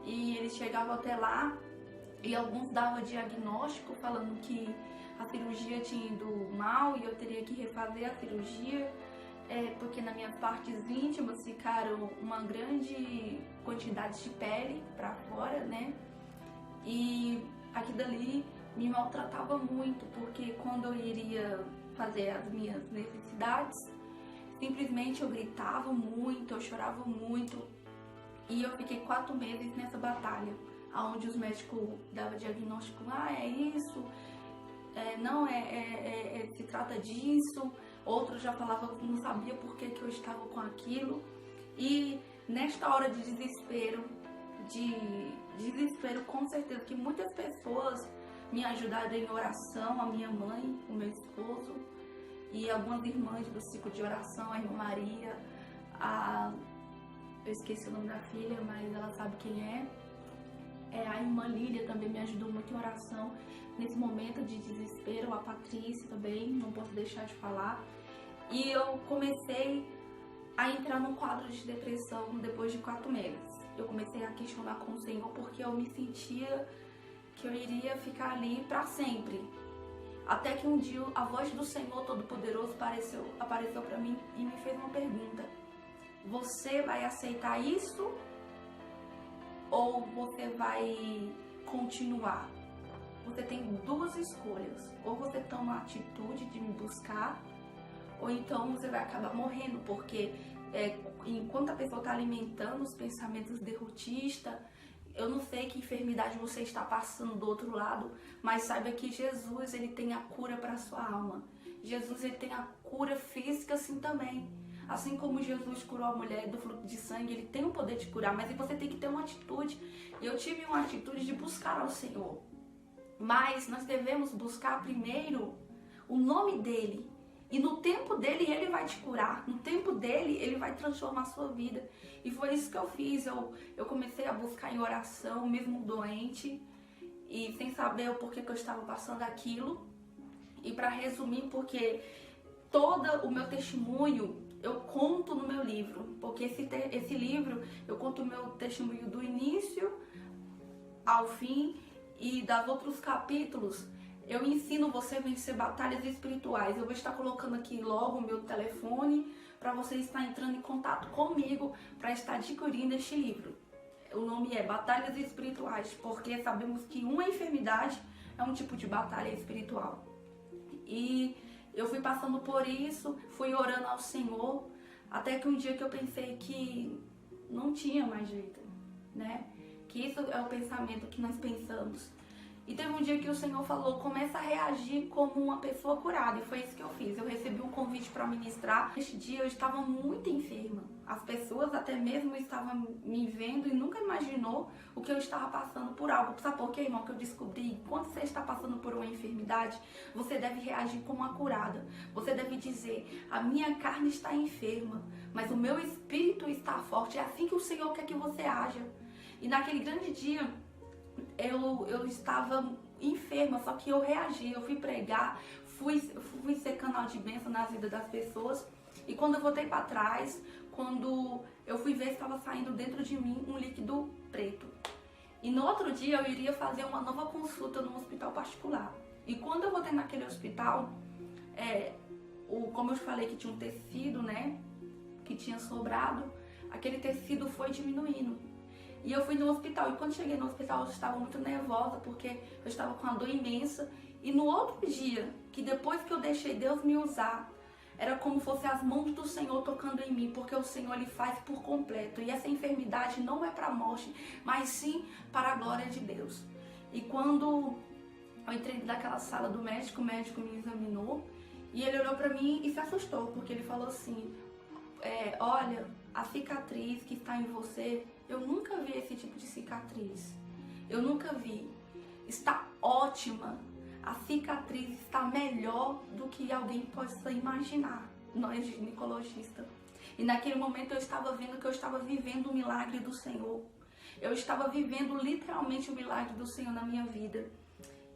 e eles chegavam até lá e alguns davam diagnóstico falando que a cirurgia tinha ido mal e eu teria que refazer a cirurgia. Porque nas minhas partes íntimas ficaram uma grande quantidade de pele para fora, né? E aquilo dali me maltratava muito, porque quando eu iria fazer as minhas necessidades, simplesmente eu gritava muito, eu chorava muito. E eu fiquei 4 meses nessa batalha, onde os médicos davam diagnóstico, é isso, se trata disso. Outros já falavam que não sabia por que eu estava com aquilo. E nesta hora de desespero com certeza que muitas pessoas me ajudaram em oração, a minha mãe, o meu esposo e algumas irmãs do ciclo de oração, a irmã Maria, eu esqueci o nome da filha, mas ela sabe quem é. A irmã Lília também me ajudou muito em oração nesse momento de desespero, a Patrícia também, não posso deixar de falar. E eu comecei a entrar num quadro de depressão depois de 4 meses. Eu comecei a questionar com o Senhor porque eu me sentia que eu iria ficar ali para sempre. Até que um dia a voz do Senhor Todo-Poderoso apareceu para mim e me fez uma pergunta: você vai aceitar isso? Ou você vai continuar? Você tem 2 escolhas. Ou você toma a atitude de me buscar, ou então você vai acabar morrendo, porque enquanto a pessoa está alimentando os pensamentos derrotistas, eu não sei que enfermidade você está passando do outro lado, mas saiba que Jesus, ele tem a cura para a sua alma. Jesus, ele tem a cura física assim também. Assim como Jesus curou a mulher do fluxo de sangue, ele tem o poder de curar, mas você tem que ter uma atitude. Eu tive uma atitude de buscar ao Senhor. Mas nós devemos buscar primeiro o nome dele. E no tempo dele, ele vai te curar. No tempo dele, ele vai transformar a sua vida. E foi isso que eu fiz. Eu comecei a buscar em oração, mesmo doente. E sem saber o porquê que eu estava passando aquilo. E para resumir, porque todo o meu testemunho eu conto no meu livro. Porque esse livro, eu conto o meu testemunho do início ao fim. E dos outros capítulos, eu ensino você a vencer batalhas espirituais. Eu vou estar colocando aqui logo o meu telefone para você estar entrando em contato comigo para estar adquirindo este livro. O nome é Batalhas Espirituais, porque sabemos que uma enfermidade é um tipo de batalha espiritual. E eu fui passando por isso, fui orando ao Senhor, até que um dia que eu pensei que não tinha mais jeito, né? Que isso é o pensamento que nós pensamos. E teve um dia que o Senhor falou, começa a reagir como uma pessoa curada. E foi isso que eu fiz. Eu recebi um convite para ministrar. Neste dia eu estava muito enferma. As pessoas até mesmo estavam me vendo e nunca imaginou o que eu estava passando por algo. Sabe por quê, irmão? Que eu descobri, quando você está passando por uma enfermidade, você deve reagir como uma curada. Você deve dizer, a minha carne está enferma, mas o meu espírito está forte. É assim que o Senhor quer que você haja. E naquele grande dia, eu estava enferma, só que eu reagi, eu fui pregar, fui ser canal de bênção na vida das pessoas. E quando eu voltei para trás, quando eu fui ver, estava saindo dentro de mim um líquido preto. E no outro dia eu iria fazer uma nova consulta num hospital particular. E quando eu voltei naquele hospital, como eu falei que tinha um tecido, né, que tinha sobrado, aquele tecido foi diminuindo. E eu fui no hospital, e quando cheguei no hospital eu estava muito nervosa, porque eu estava com uma dor imensa. E no outro dia, que depois que eu deixei Deus me usar, era como se fosse as mãos do Senhor tocando em mim, porque o Senhor ele faz por completo. E essa enfermidade não é para a morte, mas sim para a glória de Deus. E quando eu entrei naquela sala do médico, o médico me examinou, e ele olhou para mim e se assustou, porque ele falou assim, olha, a cicatriz que está em você, eu nunca vi esse tipo de cicatriz. Eu nunca vi. Está ótima. A cicatriz está melhor do que alguém possa imaginar. Nós, ginecologistas. E naquele momento eu estava vendo que eu estava vivendo o milagre do Senhor. Eu estava vivendo literalmente o milagre do Senhor na minha vida.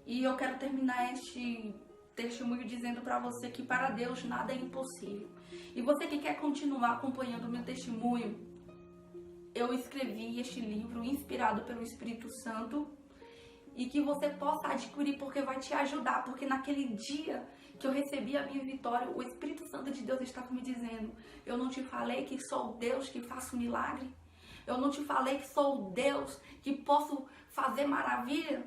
E eu quero terminar este testemunho dizendo para você que para Deus nada é impossível. E você que quer continuar acompanhando o meu testemunho, eu escrevi este livro inspirado pelo Espírito Santo e que você possa adquirir porque vai te ajudar, porque naquele dia que eu recebi a minha vitória, o Espírito Santo de Deus estava me dizendo, eu não te falei que sou Deus que faço milagre? Eu não te falei que sou Deus que posso fazer maravilha?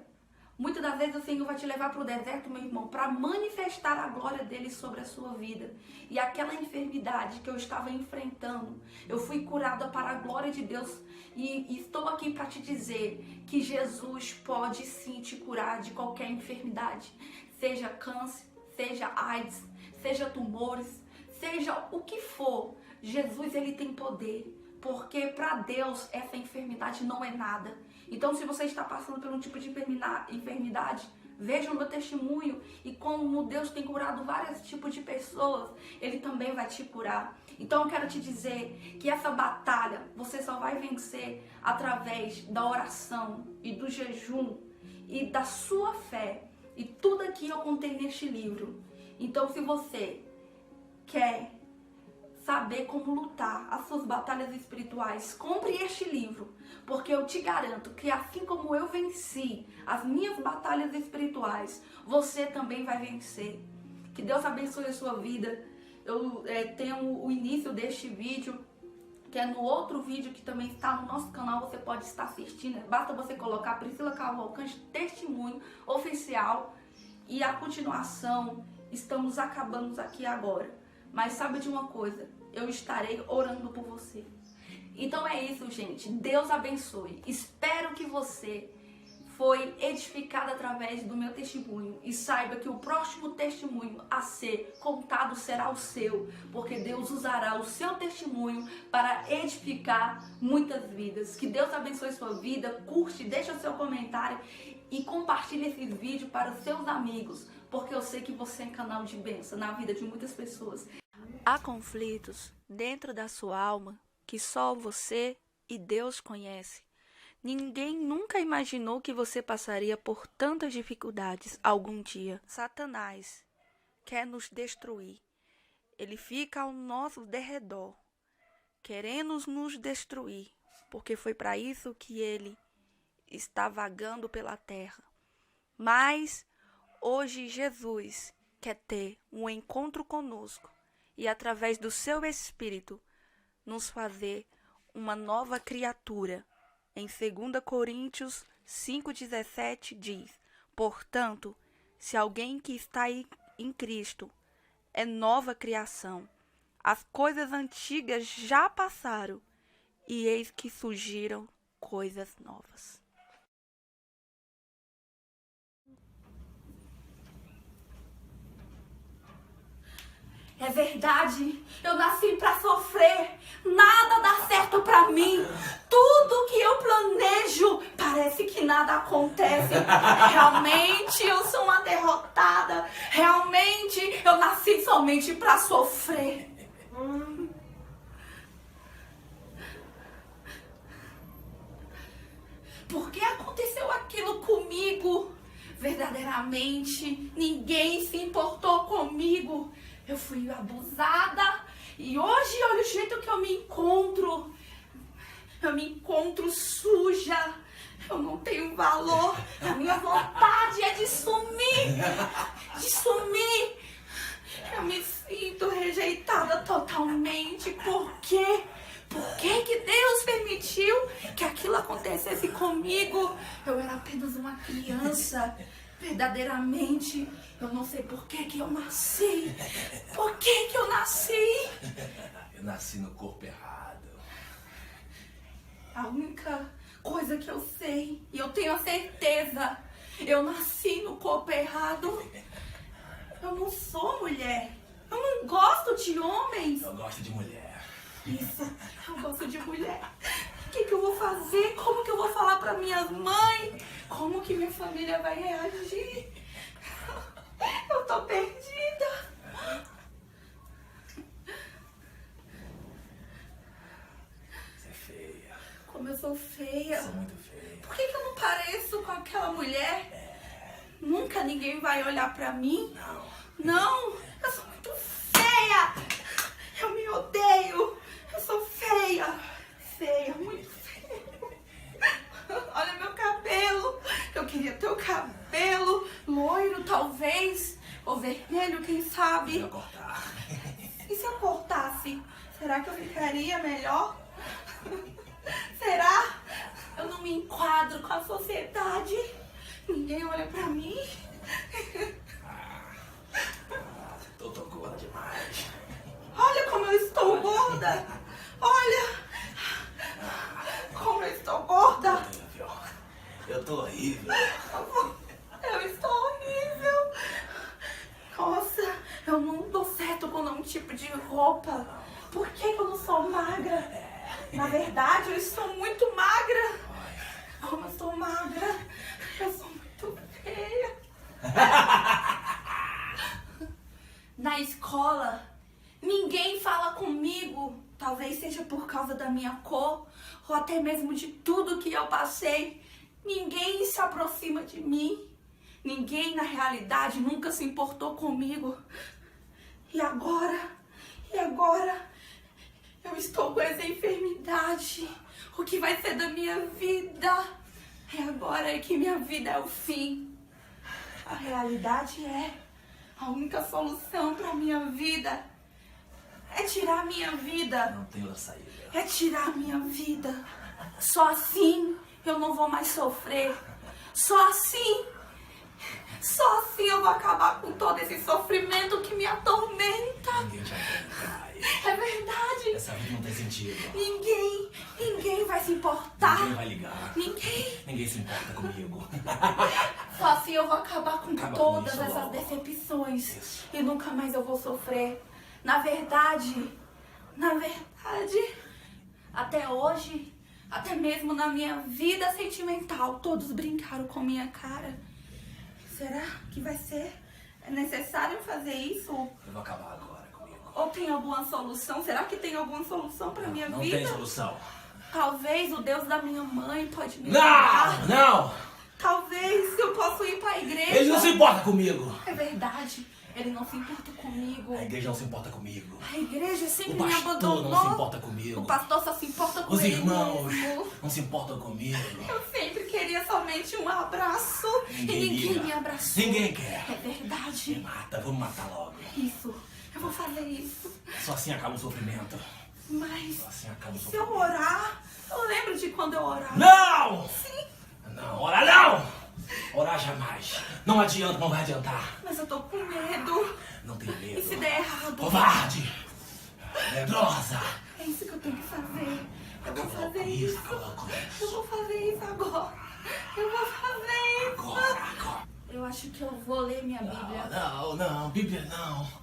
Muitas das vezes o Senhor vai te levar para o deserto, meu irmão, para manifestar a glória dele sobre a sua vida. E aquela enfermidade que eu estava enfrentando, eu fui curada para a glória de Deus. E estou aqui para te dizer que Jesus pode sim te curar de qualquer enfermidade. Seja câncer, seja AIDS, seja tumores, seja o que for. Jesus, ele tem poder. Porque para Deus essa enfermidade não é nada. Então se você está passando por um tipo de enfermidade, veja o meu testemunho. E como Deus tem curado vários tipos de pessoas, ele também vai te curar. Então eu quero te dizer que essa batalha você só vai vencer através da oração e do jejum e da sua fé. E tudo aqui eu contei neste livro. Então se você quer saber como lutar as suas batalhas espirituais, compre este livro, porque eu te garanto que assim como eu venci as minhas batalhas espirituais, você também vai vencer. Que Deus abençoe a sua vida. Eu tenho o início deste vídeo, que é no outro vídeo que também está no nosso canal, você pode estar assistindo, basta você colocar Priscila Cavalcante testemunho oficial, e a continuação estamos acabando aqui agora. Mas sabe de uma coisa, eu estarei orando por você. Então é isso, gente. Deus abençoe. Espero que você foi edificada através do meu testemunho. E saiba que o próximo testemunho a ser contado será o seu, porque Deus usará o seu testemunho para edificar muitas vidas. Que Deus abençoe sua vida, curte, deixa o seu comentário e compartilhe esse vídeo para os seus amigos, porque eu sei que você é canal de bênção na vida de muitas pessoas. Há conflitos dentro da sua alma que só você e Deus conhecem. Ninguém nunca imaginou que você passaria por tantas dificuldades algum dia. Satanás quer nos destruir. Ele fica ao nosso derredor, querendo nos destruir, porque foi para isso que ele está vagando pela terra. Mas hoje Jesus quer ter um encontro conosco e através do seu Espírito nos fazer uma nova criatura. Em 2 Coríntios 5,17 diz: portanto, se alguém que está em Cristo é nova criação, as coisas antigas já passaram e eis que surgiram coisas novas. É verdade, eu nasci pra sofrer, nada dá certo pra mim, tudo que eu planejo, parece que nada acontece, realmente eu sou uma derrotada, realmente eu nasci somente pra sofrer. Por que aconteceu aquilo comigo? Verdadeiramente, ninguém se importou comigo. Eu fui abusada e hoje olha o jeito que eu me encontro. Eu me encontro suja. Eu não tenho valor. A minha vontade é de sumir. De sumir. Eu me sinto rejeitada totalmente. Por quê? Por que Deus permitiu que aquilo acontecesse comigo? Eu era apenas uma criança. Verdadeiramente, eu não sei por que eu nasci. Por que eu nasci? Eu nasci no corpo errado. A única coisa que eu sei, e eu tenho a certeza, eu nasci no corpo errado. Eu não sou mulher. Eu não gosto de homens. Eu gosto de mulher. Isso, eu gosto de mulher. O que eu vou fazer? Como que eu vou falar para minha mãe? Como que minha família vai reagir? Eu tô perdida. Você é feia. Como eu sou feia. Você é muito feia. Por que eu não pareço com aquela mulher? Nunca ninguém vai olhar pra mim? Não, eu sou muito feia. Eu me odeio. Eu sou feia. Feia, muito feia. Olha meu cabelo. Eu queria ter o cabelo loiro, talvez. Ou vermelho, quem sabe. Eu vou cortar. E se eu cortasse? Será que eu ficaria melhor? Será? Eu não me enquadro com a sociedade. Ninguém olha pra mim. Tô gorda demais. Olha como eu estou gorda. Olha como eu estou gorda. Horrível. Eu tô horrível. Eu estou horrível. Nossa, eu não dou certo com nenhum tipo de roupa. Por que eu não sou magra? Na verdade, eu estou muito magra. Como eu sou magra, eu sou muito feia. Na escola, ninguém fala comigo. Talvez seja por causa da minha cor, ou até mesmo de tudo que eu passei. Ninguém se aproxima de mim. Ninguém, na realidade, nunca se importou comigo. E agora, eu estou com essa enfermidade. O que vai ser da minha vida? É agora que minha vida é o fim. A realidade é, a única solução para minha vida é tirar a minha vida. Não tem outra saída. É tirar a minha vida. Só assim eu não vou mais sofrer. Só assim eu vou acabar com todo esse sofrimento que me atormenta. Ninguém te aguenta mais. É verdade. Essa vida não tem sentido. Ninguém Ninguém vai se importar. Ninguém vai ligar. Ninguém se importa comigo. Só assim eu vou acabar com Acaba com todas isso essas logo. decepções. Isso. E nunca mais eu vou sofrer. Na verdade, até hoje, até mesmo na minha vida sentimental, todos brincaram com minha cara. Será que vai ser necessário fazer isso? Eu vou acabar agora comigo. Ou tem alguma solução? Será que tem alguma solução pra minha Não vida? tem solução. Talvez o Deus da minha mãe pode me Não, ajudar. não. Talvez eu possa ir pra igreja. Ele não se importa comigo. É verdade, ele não se importa comigo. A igreja não se importa comigo. A igreja sempre O me pastor abandonou. não se importa comigo. O pastor só se importa com Os ele irmãos mesmo. não se importam comigo. Eu sempre queria somente um abraço. E ninguém liga. me abraçou. Ninguém quer. É Me verdade. mata, vamos matar logo. Isso. Eu vou fazer isso. Só assim acaba o sofrimento. Mas Só assim acaba o se eu sofrimento. orar, eu lembro de quando eu orava. Não! Sim, Não, orar não! Orar jamais. Não adianta, não vai adiantar. mas eu tô com medo. Não tem medo. E se der errado? Covarde! Medrosa! É isso que eu tenho que fazer. Eu vou Acabou fazer com isso, isso. acabou com isso. Eu vou fazer isso agora. Eu vou fazer isso. Agora. Eu acho que eu vou ler minha Bíblia. Não, Bíblia não.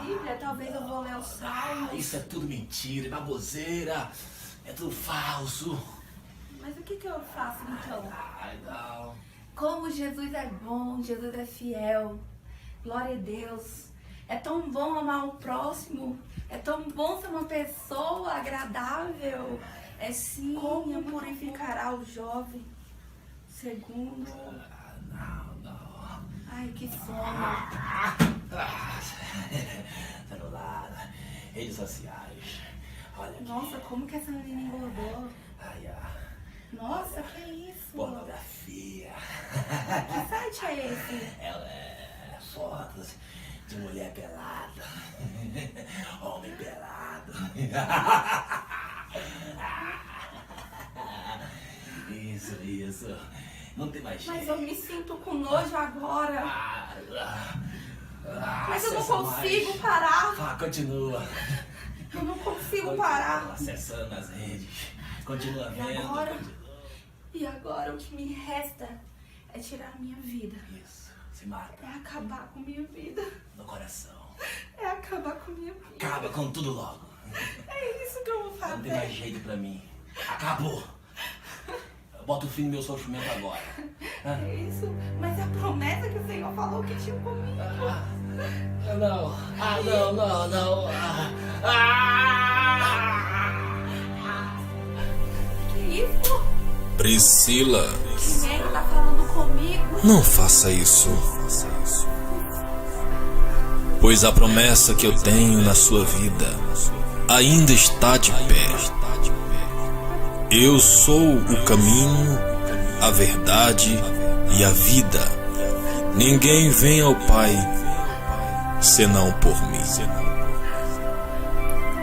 Bíblia, talvez eu vou ler os Salmos. Isso é tudo mentira, é baboseira. É tudo falso. Mas o que eu faço então? Ai, não. Como Jesus é bom, Jesus é fiel. Glória a Deus. É tão bom amar o próximo. É tão bom ser uma pessoa agradável. É sim, como purificará o jovem. Segundo. Não. Ai, que sono. Celular, redes sociais. Olha aqui. Nossa, como que essa menina engordou? Ai, Nossa, que isso? pornografia. Que site é esse? Ela é fotos de mulher pelada. Homem pelado. Isso. Não tem mais jeito. Mas eu me sinto com nojo agora. Mas eu não Acessa consigo mais. parar. Continua. Eu não consigo Continua parar. acessando as redes. Continua E vendo. agora? continua. E agora o que me resta é tirar minha vida. Isso. Se mata É acabar com minha vida. no coração. É acabar com minha vida. Acaba com tudo logo. É isso que eu vou Não tem mais fazer. jeito pra mim. Acabou. Bota o fim no meu sofrimento agora. É isso. Mas é a promessa que o Senhor falou que tinha comigo. Não. Não. Que isso? Priscila, Quem é que tá falando comigo? não faça isso. Pois a promessa que eu tenho na sua vida ainda está de pé. Eu sou o caminho, a verdade e a vida. Ninguém vem ao Pai senão por mim.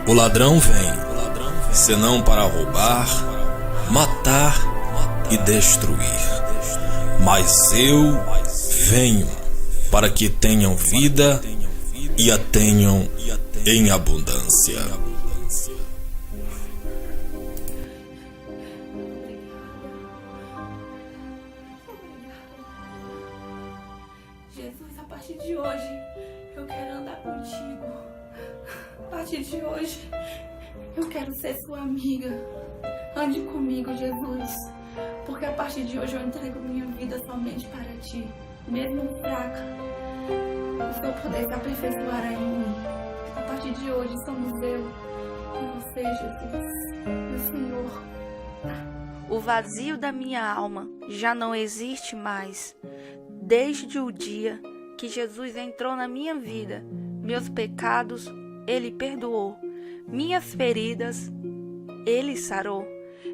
O ladrão vem senão para roubar, matar e destruir. Mas eu venho para que tenham vida e a tenham em abundância. Jesus, a partir de hoje, eu quero andar contigo. A partir de hoje, eu quero ser sua amiga. Ande comigo, Jesus. Porque a partir de hoje eu entrego minha vida somente para ti. Mesmo fraca, o seu poder se aperfeiçoará em mim. A partir de hoje somos eu e você, Jesus, meu Senhor. O vazio da minha alma já não existe mais. Desde o dia que Jesus entrou na minha vida, meus pecados Ele perdoou, minhas feridas Ele sarou,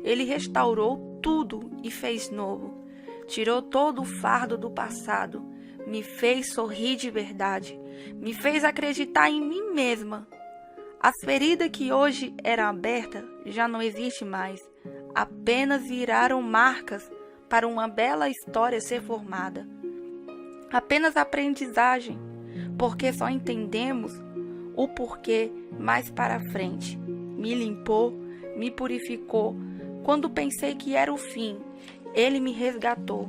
Ele restaurou tudo e fez novo, tirou todo o fardo do passado, me fez sorrir de verdade, me fez acreditar em mim mesma. As feridas que hoje eram abertas já não existem mais, apenas viraram marcas para uma bela história ser formada. Apenas aprendizagem, porque só entendemos o porquê mais para frente. Me limpou, me purificou. Quando pensei que era o fim, Ele me resgatou.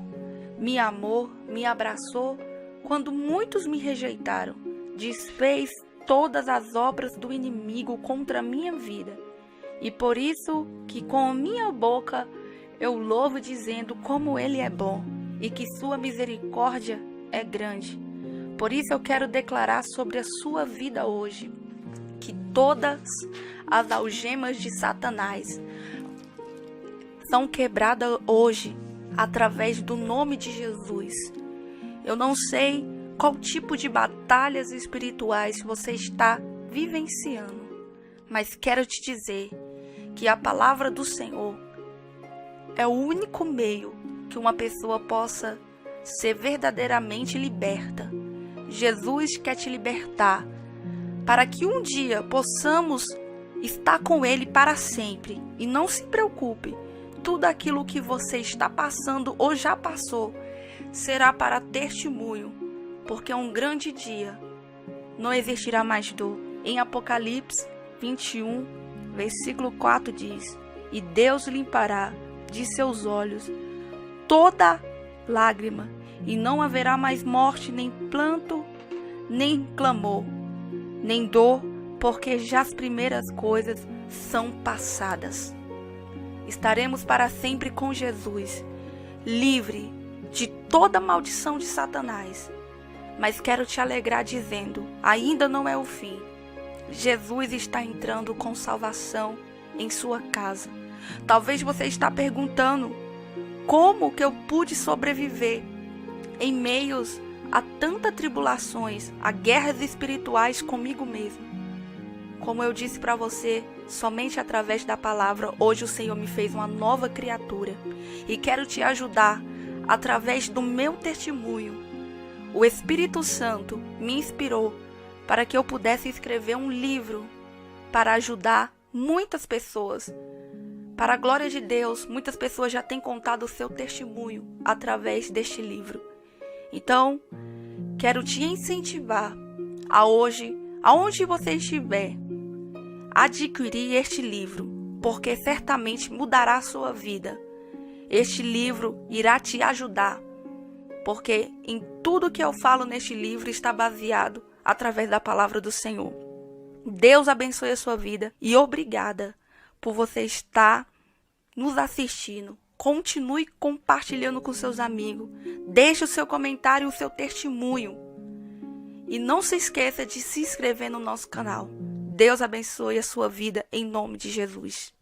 Me amou, me abraçou. Quando muitos me rejeitaram, desfez todas as obras do inimigo contra a minha vida. E por isso que com a minha boca eu louvo dizendo como Ele é bom e que sua misericórdia é grande. Por isso eu quero declarar sobre a sua vida hoje que todas as algemas de Satanás são quebradas hoje através do nome de Jesus. Eu não sei qual tipo de batalhas espirituais você está vivenciando, mas quero te dizer que a palavra do Senhor é o único meio que uma pessoa possa ser verdadeiramente liberta. Jesus quer te libertar para que um dia possamos estar com Ele para sempre. E não se preocupe, tudo aquilo que você está passando ou já passou será para testemunho, porque um grande dia não existirá mais dor. Em Apocalipse 21, versículo 4 diz: e Deus limpará de seus olhos toda lágrima, e não haverá mais morte, nem pranto, nem clamor, nem dor, porque já as primeiras coisas são passadas. Estaremos para sempre com Jesus, livre de toda maldição de Satanás. Mas quero te alegrar dizendo, ainda não é o fim. Jesus está entrando com salvação em sua casa. Talvez você está perguntando, como que eu pude sobreviver em meios a tantas tribulações, a guerras espirituais comigo mesmo? Como eu disse para você, somente através da palavra, hoje o Senhor me fez uma nova criatura. E quero te ajudar através do meu testemunho. O Espírito Santo me inspirou para que eu pudesse escrever um livro para ajudar muitas pessoas. Para a glória de Deus, muitas pessoas já têm contado o seu testemunho através deste livro. Então, quero te incentivar a hoje, aonde você estiver, adquirir este livro, porque certamente mudará a sua vida. Este livro irá te ajudar, porque em tudo que eu falo neste livro está baseado através da palavra do Senhor. Deus abençoe a sua vida e obrigada por você estar nos assistindo. Continue compartilhando com seus amigos. Deixe o seu comentário e o seu testemunho. E não se esqueça de se inscrever no nosso canal. Deus abençoe a sua vida em nome de Jesus.